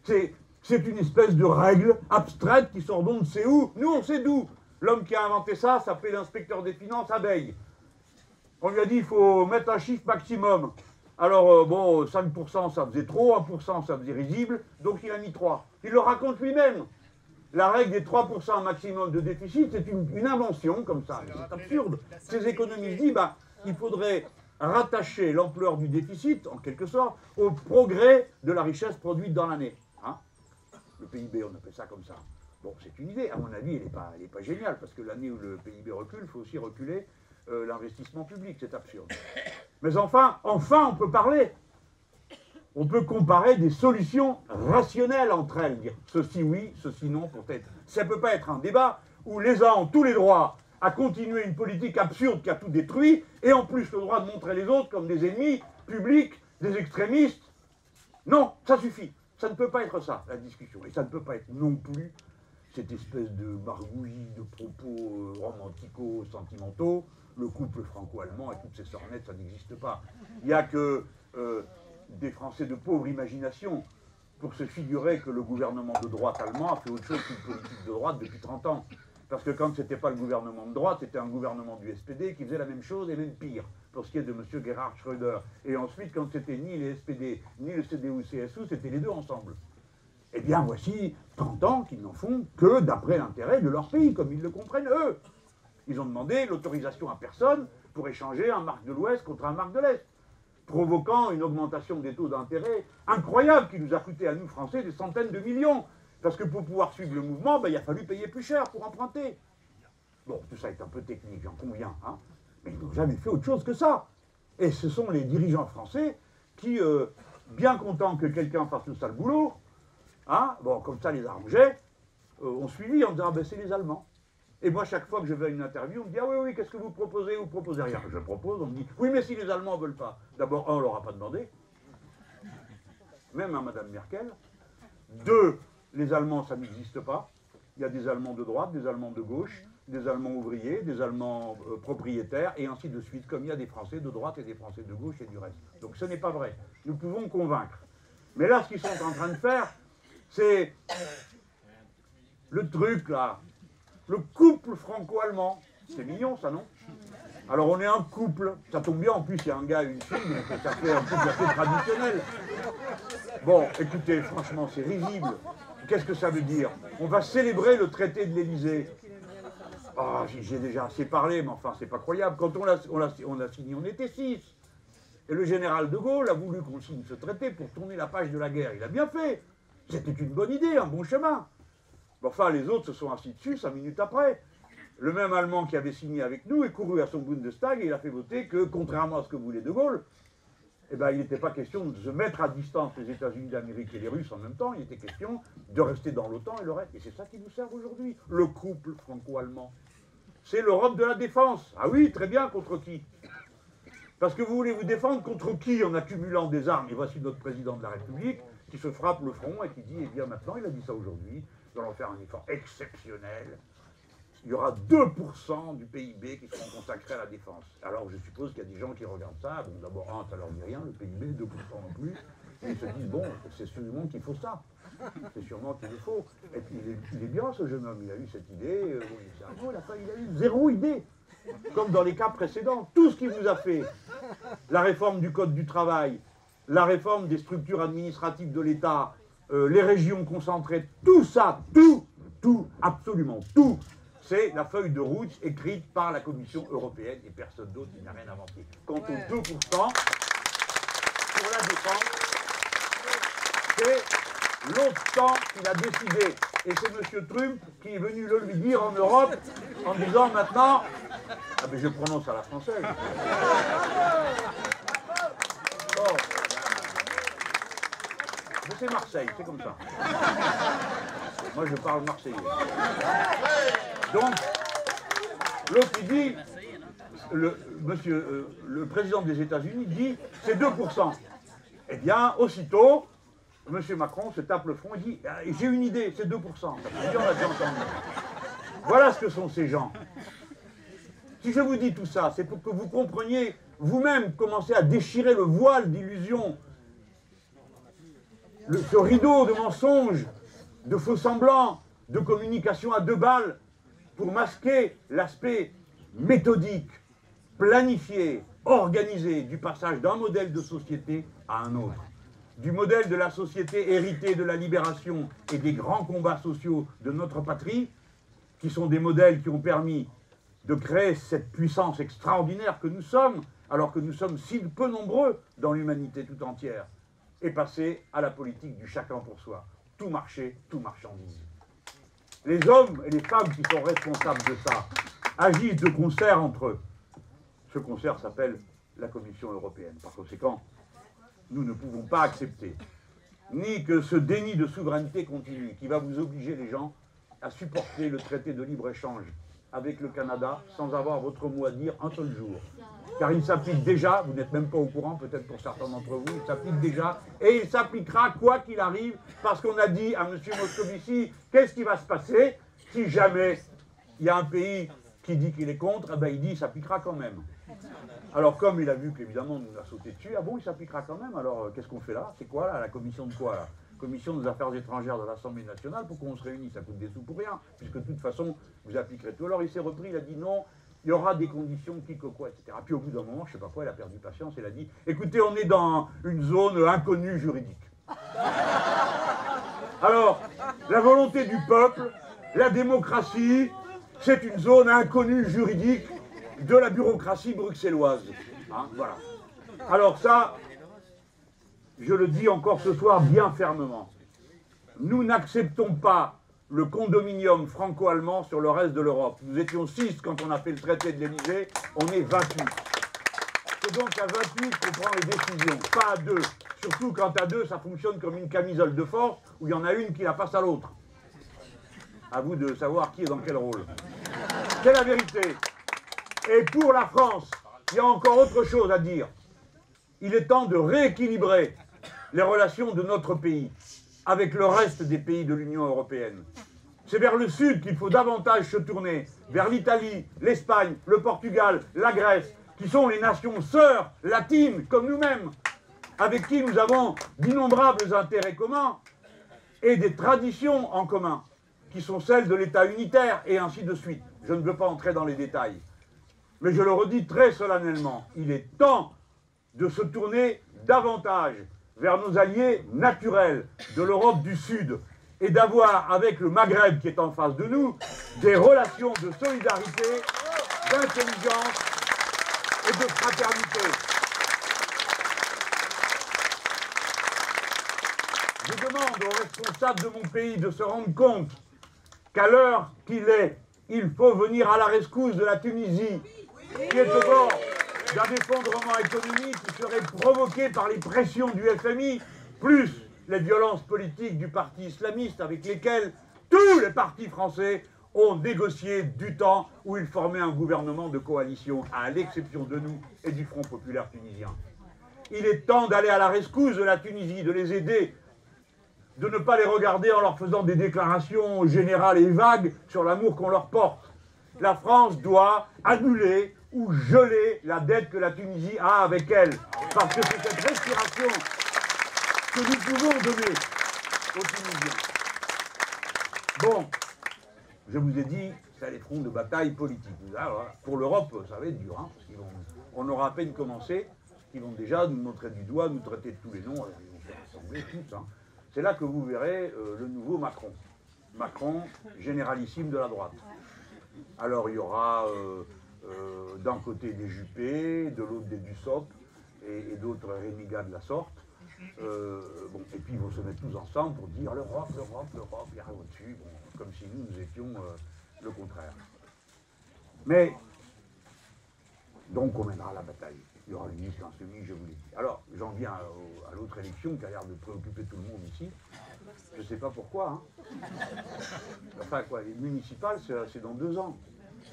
C'est une espèce de règle abstraite qui sort d'on ne sait où. Nous, on sait d'où. L'homme qui a inventé ça s'appelait l'inspecteur des finances Abeille. On lui a dit, il faut mettre un chiffre maximum. Alors, bon, 5% ça faisait trop, 1% ça faisait risible, donc il a mis 3. Il le raconte lui-même. La règle des 3% maximum de déficit, c'est une invention comme ça. C'est absurde. Ces économistes disent, bah, il faudrait rattacher l'ampleur du déficit, en quelque sorte, au progrès de la richesse produite dans l'année. Hein? Le PIB, on appelle ça comme ça. Bon, c'est une idée. À mon avis, elle n'est pas géniale, parce que l'année où le PIB recule, il faut aussi reculer l'investissement public. C'est absurde. Mais enfin, on peut parler. On peut comparer des solutions rationnelles entre elles. Dire ceci oui, ceci non, peut-être. Ça ne peut pas être un débat où les uns ont tous les droits à continuer une politique absurde qui a tout détruit, et en plus le droit de montrer les autres comme des ennemis publics, des extrémistes. Non, ça suffit. Ça ne peut pas être ça, la discussion. Et ça ne peut pas être non plus cette espèce de margouillis, de propos romantico-sentimentaux. Le couple franco-allemand et toutes ces sornettes, ça n'existe pas. Il n'y a que des Français de pauvre imagination pour se figurer que le gouvernement de droite allemand a fait autre chose qu'une politique de droite depuis 30 ans. Parce que quand ce n'était pas le gouvernement de droite, c'était un gouvernement du SPD qui faisait la même chose et même pire, pour ce qui est de M. Gerhard Schröder. Et ensuite, quand c'était ni les SPD, ni le CDU-CSU, c'était les deux ensemble. Eh bien, voici 30 ans qu'ils n'en font que d'après l'intérêt de leur pays, comme ils le comprennent eux. Ils ont demandé l'autorisation à personne pour échanger un marque de l'Ouest contre un marque de l'Est, provoquant une augmentation des taux d'intérêt incroyable qui nous a coûté à nous, Français, des centaines de millions. Parce que pour pouvoir suivre le mouvement, ben, il a fallu payer plus cher pour emprunter. Bon, tout ça est un peu technique, j'en conviens, hein, mais ils n'ont jamais fait autre chose que ça. Et ce sont les dirigeants français qui, bien contents que quelqu'un fasse le sale boulot, hein, bon, comme ça les arrangeait, ont suivi en disant, ah, ben, c'est les Allemands. Et moi, chaque fois que je vais à une interview, on me dit, ah oui, oui, qu'est-ce que vous proposez? Vous proposez rien. Je propose, on me dit, oui, mais si les Allemands ne veulent pas. D'abord, un, on ne leur a pas demandé, même à Mme Merkel. Deux, les Allemands, ça n'existe pas. Il y a des Allemands de droite, des Allemands de gauche, des Allemands ouvriers, des Allemands propriétaires, et ainsi de suite, comme il y a des Français de droite et des Français de gauche et du reste. Donc ce n'est pas vrai. Nous pouvons convaincre. Mais là, ce qu'ils sont en train de faire, c'est le truc, là, le couple franco-allemand. C'est mignon, ça, non? Alors on est un couple, ça tombe bien, en plus il y a un gars et une fille, donc ça fait un couple assez traditionnel. Bon, écoutez, franchement, c'est risible. Qu'est-ce que ça veut dire? On va célébrer le traité de l'Élysée. Ah, j'ai déjà assez parlé, mais enfin, c'est pas croyable. Quand on l'a signé, on était 6. Et le général de Gaulle a voulu qu'on signe ce traité pour tourner la page de la guerre. Il a bien fait. C'était une bonne idée, un bon chemin. Bon, enfin, les autres se sont assis dessus 5 minutes après. Le même Allemand qui avait signé avec nous est couru à son Bundestag et il a fait voter que, contrairement à ce que voulait de Gaulle, eh ben, il n'était pas question de se mettre à distance les États-Unis d'Amérique et les Russes en même temps, il était question de rester dans l'OTAN et le reste. Et c'est ça qui nous sert aujourd'hui, le couple franco-allemand. C'est l'Europe de la défense. Ah oui, très bien, contre qui? Parce que vous voulez vous défendre contre qui en accumulant des armes? Et voici notre président de la République qui se frappe le front et qui dit, eh bien maintenant, il a dit ça aujourd'hui, nous allons faire un effort exceptionnel. Il y aura 2% du PIB qui seront consacrés à la défense. Alors je suppose qu'il y a des gens qui regardent ça, bon d'abord, ça leur dit rien, le PIB, 2% non plus, et ils se disent, bon, c'est sûrement qu'il faut ça. C'est sûrement qu'il le faut. Et puis il est bien ce jeune homme, il a eu cette idée, il a eu zéro idée. Comme dans les cas précédents, tout ce qu'il vous a fait, la réforme du Code du travail, la réforme des structures administratives de l'État, les régions concentrées, tout ça, tout, absolument tout, c'est la feuille de route écrite par la Commission européenne et personne d'autre, il n'a rien inventé. Quant aux 2%, pour la défense, c'est l'OTAN qui l'a décidé. Et c'est M. Trump qui est venu le lui dire en Europe en disant maintenant, ah ben je prononce à la française. Bon. Mais c'est Marseille, c'est comme ça. Moi je parle marseillais. Donc, l'autre il dit, le président des États-Unis dit, c'est 2%. Eh bien, aussitôt, M. Macron se tape le front et dit, j'ai une idée, c'est 2%. On l'a déjà entendu. Voilà ce que sont ces gens. Si je vous dis tout ça, c'est pour que vous compreniez, vous-même, commencer à déchirer le voile d'illusion, ce rideau de mensonges, de faux semblants, de communication à deux balles, pour masquer l'aspect méthodique, planifié, organisé du passage d'un modèle de société à un autre. Du modèle de la société héritée de la libération et des grands combats sociaux de notre patrie, qui sont des modèles qui ont permis de créer cette puissance extraordinaire que nous sommes, alors que nous sommes si peu nombreux dans l'humanité tout entière, et passer à la politique du chacun pour soi. Tout marché, tout marchandise. Les hommes et les femmes qui sont responsables de ça agissent de concert entre eux. Ce concert s'appelle la Commission européenne. Par conséquent, nous ne pouvons pas accepter ni que ce déni de souveraineté continue, qui va vous obliger les gens à supporter le traité de libre-échange avec le Canada sans avoir votre mot à dire un seul jour. Car il s'applique déjà, vous n'êtes même pas au courant, peut-être pour certains d'entre vous, il s'applique déjà, et il s'appliquera quoi qu'il arrive, parce qu'on a dit à M. Moscovici, qu'est-ce qui va se passer si jamais il y a un pays qui dit qu'il est contre, eh ben il dit il s'appliquera quand même. Alors comme il a vu qu'évidemment on nous a sauté dessus, ah bon il s'appliquera quand même, alors qu'est-ce qu'on fait là? C'est quoi là, la commission de quoi là? Commission des affaires étrangères de l'Assemblée nationale, pour qu'on se réunisse, ça coûte des sous pour rien, puisque de toute façon vous appliquerez tout. Alors il s'est repris, il a dit non, il y aura des conditions, qui que quoi, etc. Puis au bout d'un moment, je ne sais pas quoi, il a perdu patience, il a dit, écoutez, on est dans une zone inconnue juridique. Alors, la volonté du peuple, la démocratie, c'est une zone inconnue juridique de la bureaucratie bruxelloise. Hein, voilà. Alors ça, je le dis encore ce soir bien fermement, nous n'acceptons pas le condominium franco-allemand sur le reste de l'Europe. Nous étions 6 quand on a fait le traité de l'Élysée, on est 28. C'est donc à 28 qu'on prend les décisions, pas à 2. Surtout quand à 2, ça fonctionne comme une camisole de force, où il y en a une qui la passe à l'autre. À vous de savoir qui est dans quel rôle. C'est la vérité. Et pour la France, il y a encore autre chose à dire. Il est temps de rééquilibrer les relations de notre pays avec le reste des pays de l'Union européenne. C'est vers le sud qu'il faut davantage se tourner, vers l'Italie, l'Espagne, le Portugal, la Grèce, qui sont les nations sœurs latines comme nous-mêmes, avec qui nous avons d'innombrables intérêts communs et des traditions en commun, qui sont celles de l'État unitaire, et ainsi de suite. Je ne veux pas entrer dans les détails. Mais je le redis très solennellement, il est temps de se tourner davantage vers nos alliés naturels de l'Europe du Sud et d'avoir avec le Maghreb qui est en face de nous des relations de solidarité, d'intelligence et de fraternité. Je demande aux responsables de mon pays de se rendre compte qu'à l'heure qu'il est, il faut venir à la rescousse de la Tunisie, qui est au bord d'un effondrement économique qui serait provoqué par les pressions du FMI, plus les violences politiques du parti islamiste avec lesquelles tous les partis français ont négocié du temps où ils formaient un gouvernement de coalition, à l'exception de nous et du Front populaire tunisien. Il est temps d'aller à la rescousse de la Tunisie, de les aider de ne pas les regarder en leur faisant des déclarations générales et vagues sur l'amour qu'on leur porte. La France doit annuler ou geler la dette que la Tunisie a avec elle. Parce que c'est cette respiration que nous pouvons donner aux Tunisiens. Bon, je vous ai dit, c'est les fronts de bataille politique. Là, voilà. Pour l'Europe, ça va être dur, hein, parce qu'on aura à peine commencé, ils vont déjà nous montrer du doigt, nous traiter de tous les noms, ils vont faire assembler tous. Hein. C'est là que vous verrez le nouveau Macron. Macron, généralissime de la droite. Alors il y aura d'un côté des Juppé, de l'autre des Dussopt et d'autres rénégats de la sorte. Bon, et puis ils vont se mettre tous ensemble pour dire l'Europe, l'Europe, l'Europe, il y a rien au-dessus, bon, comme si nous étions le contraire. Mais, donc on mènera la bataille. Il y aura une liste insoumise, je vous l'ai dit. Alors, j'en viens à l'autre élection qui a l'air de préoccuper tout le monde ici. Je ne sais pas pourquoi. Hein. Enfin, quoi, les municipales, c'est dans 2 ans.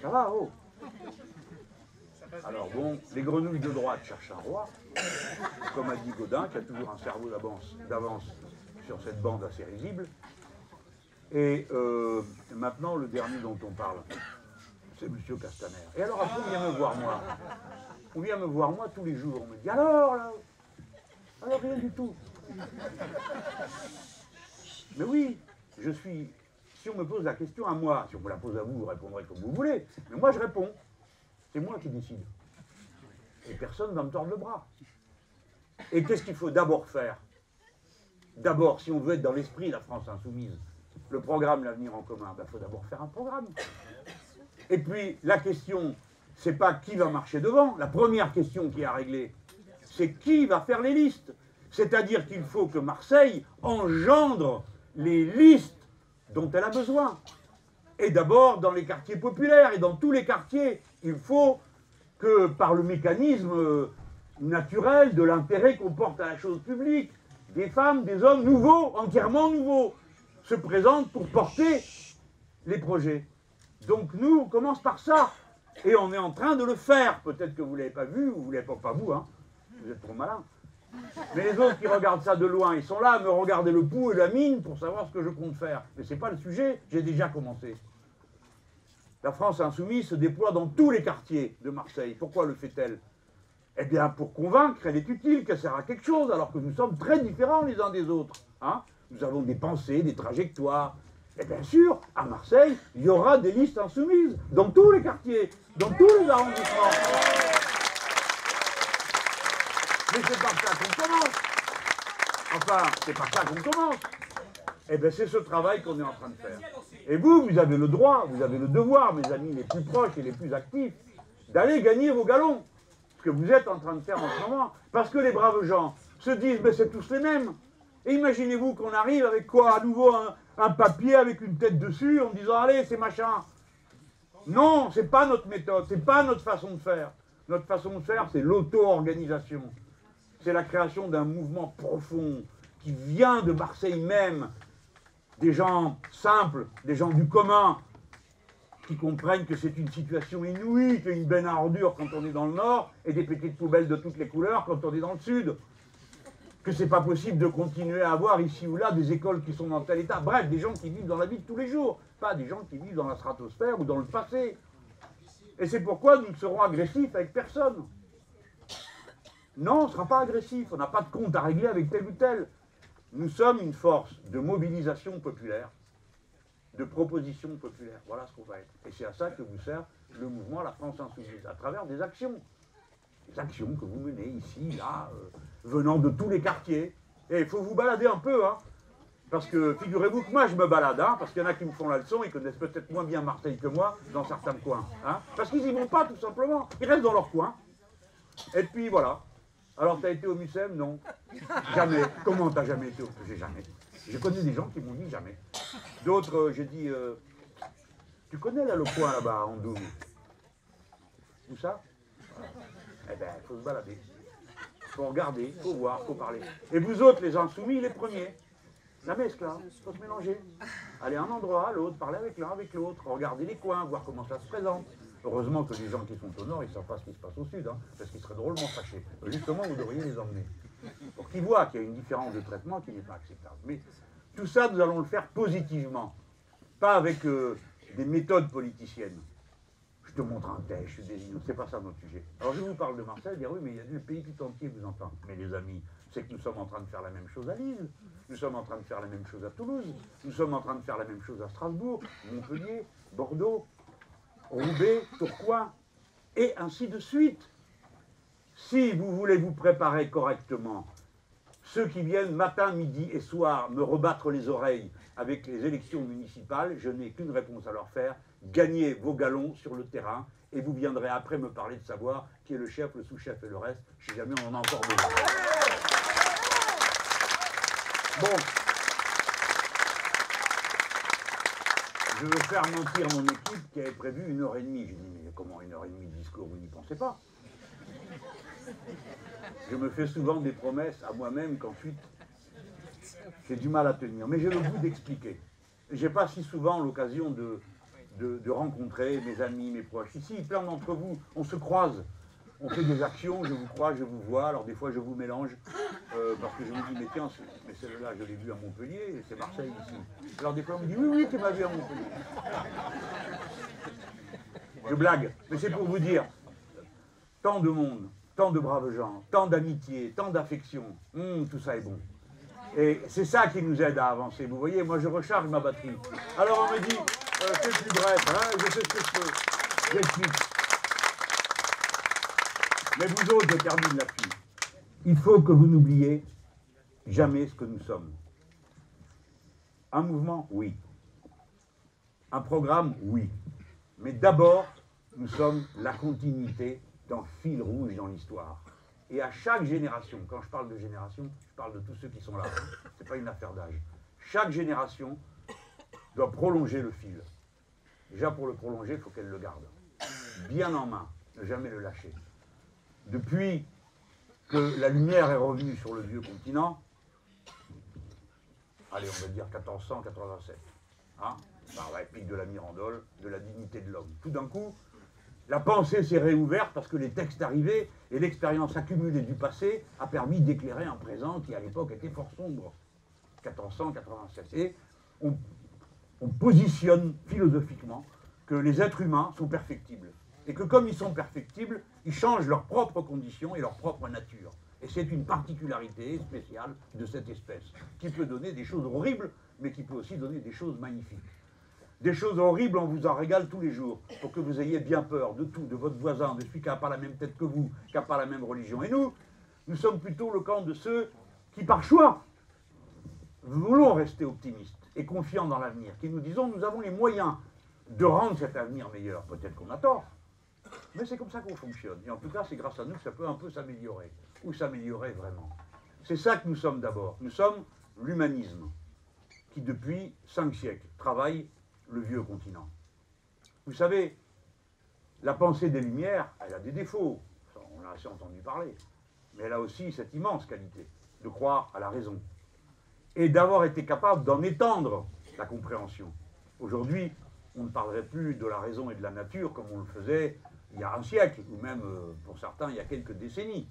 Ça va, oh. Alors bon, les grenouilles de droite cherchent un roi, comme a dit Gaudin, qui a toujours un cerveau d'avance sur cette bande assez risible. Et maintenant, le dernier dont on parle, c'est M. Castaner. Et alors après, on vient me voir moi. On vient me voir moi tous les jours. On me dit, alors là, alors rien du tout. Mais oui, je suis... Si on me pose la question à moi, si on me la pose à vous, vous répondrez comme vous voulez. Mais moi, je réponds. C'est moi qui décide. Et personne ne va me tordre le bras. Et qu'est-ce qu'il faut d'abord faire? D'abord, si on veut être dans l'esprit de la France insoumise, le programme L'avenir en commun, il faut d'abord faire un programme. Et puis, la question, c'est pas qui va marcher devant. La première question qui est à régler, c'est qui va faire les listes. C'est-à-dire qu'il faut que Marseille engendre les listes dont elle a besoin. Et d'abord dans les quartiers populaires et dans tous les quartiers, il faut que par le mécanisme naturel de l'intérêt qu'on porte à la chose publique, des femmes, des hommes nouveaux, entièrement nouveaux, se présentent pour porter les projets. Donc nous, on commence par ça. Et on est en train de le faire. Peut-être que vous ne l'avez pas vu, ou vous ne l'avez pas vous, hein. Vous êtes trop malin. Mais les autres qui regardent ça de loin, ils sont là à me regarder le pouls et la mine pour savoir ce que je compte faire. Mais ce n'est pas le sujet, j'ai déjà commencé. La France insoumise se déploie dans tous les quartiers de Marseille. Pourquoi le fait-elle? Eh bien, pour convaincre qu'elle est utile, qu'elle sert à quelque chose, alors que nous sommes très différents les uns des autres. Hein? Nous avons des pensées, des trajectoires. Et bien sûr, à Marseille, il y aura des listes insoumises, dans tous les quartiers, dans tous les arrondissements. Mais c'est par ça qu'on commence. Enfin, c'est par ça qu'on commence. Eh bien, c'est ce travail qu'on est en train de faire. Et vous, vous avez le droit, vous avez le devoir, mes amis les plus proches et les plus actifs, d'aller gagner vos galons. Ce que vous êtes en train de faire en ce moment. Parce que les braves gens se disent, mais c'est tous les mêmes. Et imaginez-vous qu'on arrive avec quoi? À nouveau un papier avec une tête dessus, en disant, allez, c'est machin. Non, c'est pas notre méthode, c'est pas notre façon de faire. Notre façon de faire, c'est l'auto-organisation. C'est la création d'un mouvement profond qui vient de Marseille même. Des gens simples, des gens du commun, qui comprennent que c'est une situation inouïe, qu'il y a une benne à ordures quand on est dans le nord, et des petites poubelles de toutes les couleurs quand on est dans le sud. Que c'est pas possible de continuer à avoir ici ou là des écoles qui sont dans tel état. Bref, des gens qui vivent dans la vie de tous les jours, pas des gens qui vivent dans la stratosphère ou dans le passé. Et c'est pourquoi nous ne serons agressifs avec personne. Non, on ne sera pas agressif, on n'a pas de compte à régler avec tel ou tel. Nous sommes une force de mobilisation populaire, de proposition populaire. Voilà ce qu'on va être. Et c'est à ça que vous sert le mouvement La France Insoumise, à travers des actions. Des actions que vous menez ici, là, venant de tous les quartiers. Et il faut vous balader un peu, hein. Parce que figurez-vous que moi je me balade, hein, parce qu'il y en a qui me font la leçon, ils connaissent peut-être moins bien Marseille que moi, dans certains coins. Hein, parce qu'ils n'y vont pas, tout simplement. Ils restent dans leur coin. Et puis voilà. Alors, t'as été au MUSEM? Non. Jamais. Comment t'as jamais été au MUSEM? J'ai jamais. Je connais des gens qui m'ont dit jamais. D'autres, j'ai dit, tu connais là le coin là-bas, en Douvres? Où ça? Eh bien, il faut se balader. Il faut regarder, il faut voir, il faut parler. Et vous autres, les insoumis, les premiers. La mescla, là, il faut se mélanger. Aller à un endroit, à l'autre, parler avec l'un, avec l'autre, regarder les coins, voir comment ça se présente. Heureusement que les gens qui sont au nord, ils ne savent pas ce qui se passe au sud, hein, parce qu'ils seraient drôlement fâchés. Justement, vous devriez les emmener. Pour qu'ils voient qu'il y a une différence de traitement qui n'est pas acceptable. Mais Tout ça, nous allons le faire positivement, pas avec des méthodes politiciennes. Je te montre un texte, je suis désigné, c'est pas ça notre sujet. Alors je vous parle de Marseille, dire oui, mais il y a le pays tout entier vous entend. Mais les amis, c'est que nous sommes en train de faire la même chose à Lille, nous sommes en train de faire la même chose à Toulouse, nous sommes en train de faire la même chose à Strasbourg, Montpellier, Bordeaux, Roubaix, Tourcoing, et ainsi de suite. Si vous voulez vous préparer correctement, ceux qui viennent matin, midi et soir me rebattre les oreilles avec les élections municipales, je n'ai qu'une réponse à leur faire: gagnez vos galons sur le terrain et vous viendrez après me parler de savoir qui est le chef, le sous-chef et le reste, si jamais on en a encore besoin. Bon. Je veux faire mentir mon équipe qui avait prévu 1h30. J'ai dit, mais comment 1h30 de discours, vous n'y pensez pas? Je me fais souvent des promesses à moi-même qu'ensuite j'ai du mal à tenir. Mais j'ai le goût d'expliquer. Je n'ai pas si souvent l'occasion de rencontrer mes amis, mes proches. Ici, plein d'entre vous, on se croise. On fait des actions, je vous crois, je vous vois. Alors des fois, je vous mélange parce que je me dis, mais tiens, mais celle-là, je l'ai vue à Montpellier, et c'est Marseille ici. Alors des fois, on me dit, oui, oui, tu m'as vu à Montpellier. Je blague, mais c'est pour vous dire, tant de monde, tant de braves gens, tant d'amitié, tant d'affection, tout ça est bon. Et c'est ça qui nous aide à avancer. Vous voyez, moi je recharge ma batterie. Alors on me dit, c'est plus bref, hein, je sais ce que je peux. J'explique. Mais vous autres, je termine là-dessus. Il faut que vous n'oubliez jamais ce que nous sommes. Un mouvement, oui. Un programme, oui. Mais d'abord, nous sommes la continuité d'un fil rouge dans l'histoire. Et à chaque génération, quand je parle de génération, je parle de tous ceux qui sont là. Ce n'est pas une affaire d'âge. Chaque génération doit prolonger le fil. Déjà, pour le prolonger, il faut qu'elle le garde. Bien en main, ne jamais le lâcher. Depuis que la lumière est revenue sur le vieux continent, allez, on va dire 1487, hein, par la pique de la Mirandole, de la dignité de l'homme. Tout d'un coup, la pensée s'est réouverte parce que les textes arrivaient et l'expérience accumulée du passé a permis d'éclairer un présent qui, à l'époque, était fort sombre. 1487. Et on positionne philosophiquement que les êtres humains sont perfectibles. Et que comme ils sont perfectibles, ils changent leurs propres conditions et leur propre nature. Et c'est une particularité spéciale de cette espèce, qui peut donner des choses horribles, mais qui peut aussi donner des choses magnifiques. Des choses horribles, on vous en régale tous les jours, pour que vous ayez bien peur de tout, de votre voisin, de celui qui n'a pas la même tête que vous, qui n'a pas la même religion. Et nous sommes plutôt le camp de ceux qui, par choix, voulons rester optimistes et confiants dans l'avenir, qui nous disons, nous avons les moyens de rendre cet avenir meilleur. Peut-être qu'on a tort, mais c'est comme ça qu'on fonctionne. Et en tout cas, c'est grâce à nous que ça peut un peu s'améliorer, ou s'améliorer vraiment. C'est ça que nous sommes d'abord. Nous sommes l'humanisme, qui depuis 5 siècles travaille le vieux continent. Vous savez, la pensée des Lumières, elle a des défauts, on a assez entendu parler, mais elle a aussi cette immense qualité de croire à la raison et d'avoir été capable d'en étendre la compréhension. Aujourd'hui, on ne parlerait plus de la raison et de la nature comme on le faisait il y a un siècle, ou même, pour certains, il y a quelques décennies.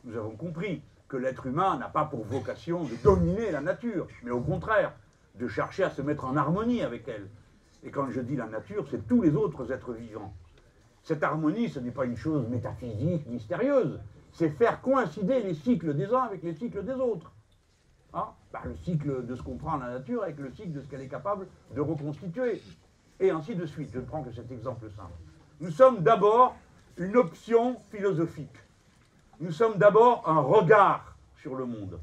Nous avons compris que l'être humain n'a pas pour vocation de dominer la nature, mais au contraire, de chercher à se mettre en harmonie avec elle. Et quand je dis la nature, c'est tous les autres êtres vivants. Cette harmonie, ce n'est pas une chose métaphysique, mystérieuse. C'est faire coïncider les cycles des uns avec les cycles des autres. Hein? Le cycle de ce qu'on prend à la nature avec le cycle de ce qu'elle est capable de reconstituer. Et ainsi de suite. Je ne prends que cet exemple simple. Nous sommes d'abord une option philosophique. Nous sommes d'abord un regard sur le monde.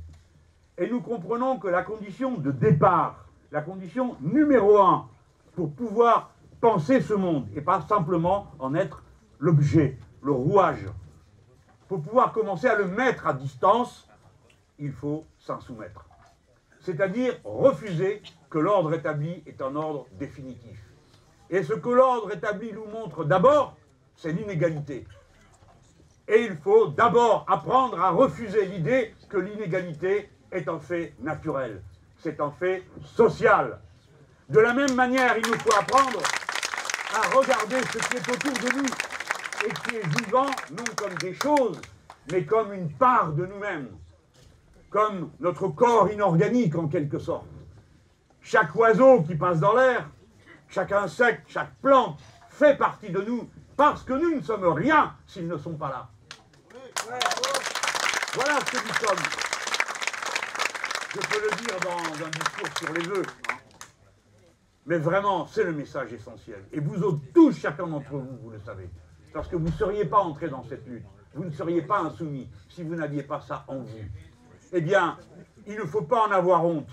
Et nous comprenons que la condition de départ, la condition numéro 1, pour pouvoir penser ce monde, et pas simplement en être l'objet, le rouage. Pour pouvoir commencer à le mettre à distance, il faut s'en soumettre. C'est-à-dire refuser que l'ordre établi est un ordre définitif. Et ce que l'ordre établi nous montre d'abord, c'est l'inégalité. Et il faut d'abord apprendre à refuser l'idée que l'inégalité est un fait naturel. C'est un fait social. De la même manière, il nous faut apprendre à regarder ce qui est autour de nous et qui est vivant, non comme des choses, mais comme une part de nous-mêmes, comme notre corps inorganique en quelque sorte. Chaque oiseau qui passe dans l'air, chaque insecte, chaque plante fait partie de nous, parce que nous ne sommes rien s'ils ne sont pas là. Voilà ce que nous sommes. Je peux le dire dans un discours sur les œufs. Mais vraiment, c'est le message essentiel. Et vous autres, tous, chacun d'entre vous, vous le savez. Parce que vous ne seriez pas entrés dans cette lutte. Vous ne seriez pas insoumis si vous n'aviez pas ça en vous. Eh bien, il ne faut pas en avoir honte.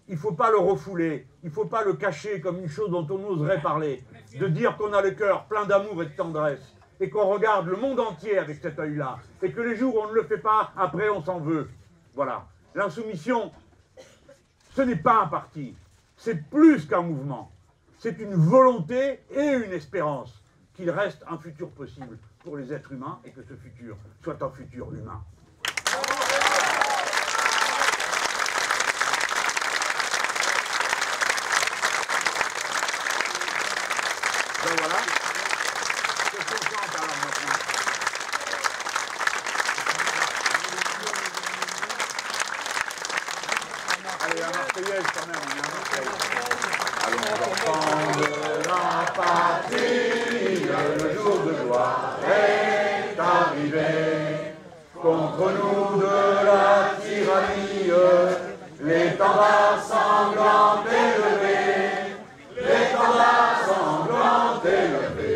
Il ne faut pas le refouler. Il ne faut pas le cacher comme une chose dont on oserait parler. De dire qu'on a le cœur plein d'amour et de tendresse. Et qu'on regarde le monde entier avec cet œil-là. Et que les jours où on ne le fait pas, après on s'en veut. Voilà. L'insoumission, ce n'est pas un parti. C'est plus qu'un mouvement. C'est une volonté et une espérance qu'il reste un futur possible pour les êtres humains et que ce futur soit un futur humain. Ben voilà. Je suis content alors maintenant. Allez, la Marseillaise quand même, on est à Marseille. Allons enfants de la patrie, le jour de gloire est arrivé. Contre nous de la tyrannie, l'étendard sanglant élevé, l'étendard sanglant élevé.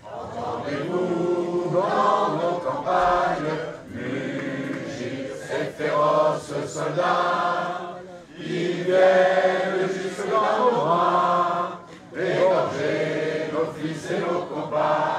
Entendez-vous dans nos campagnes, mugir ces féroces soldats qui viennent jusque dans nos bras, égorger nos fils et nos compagnes.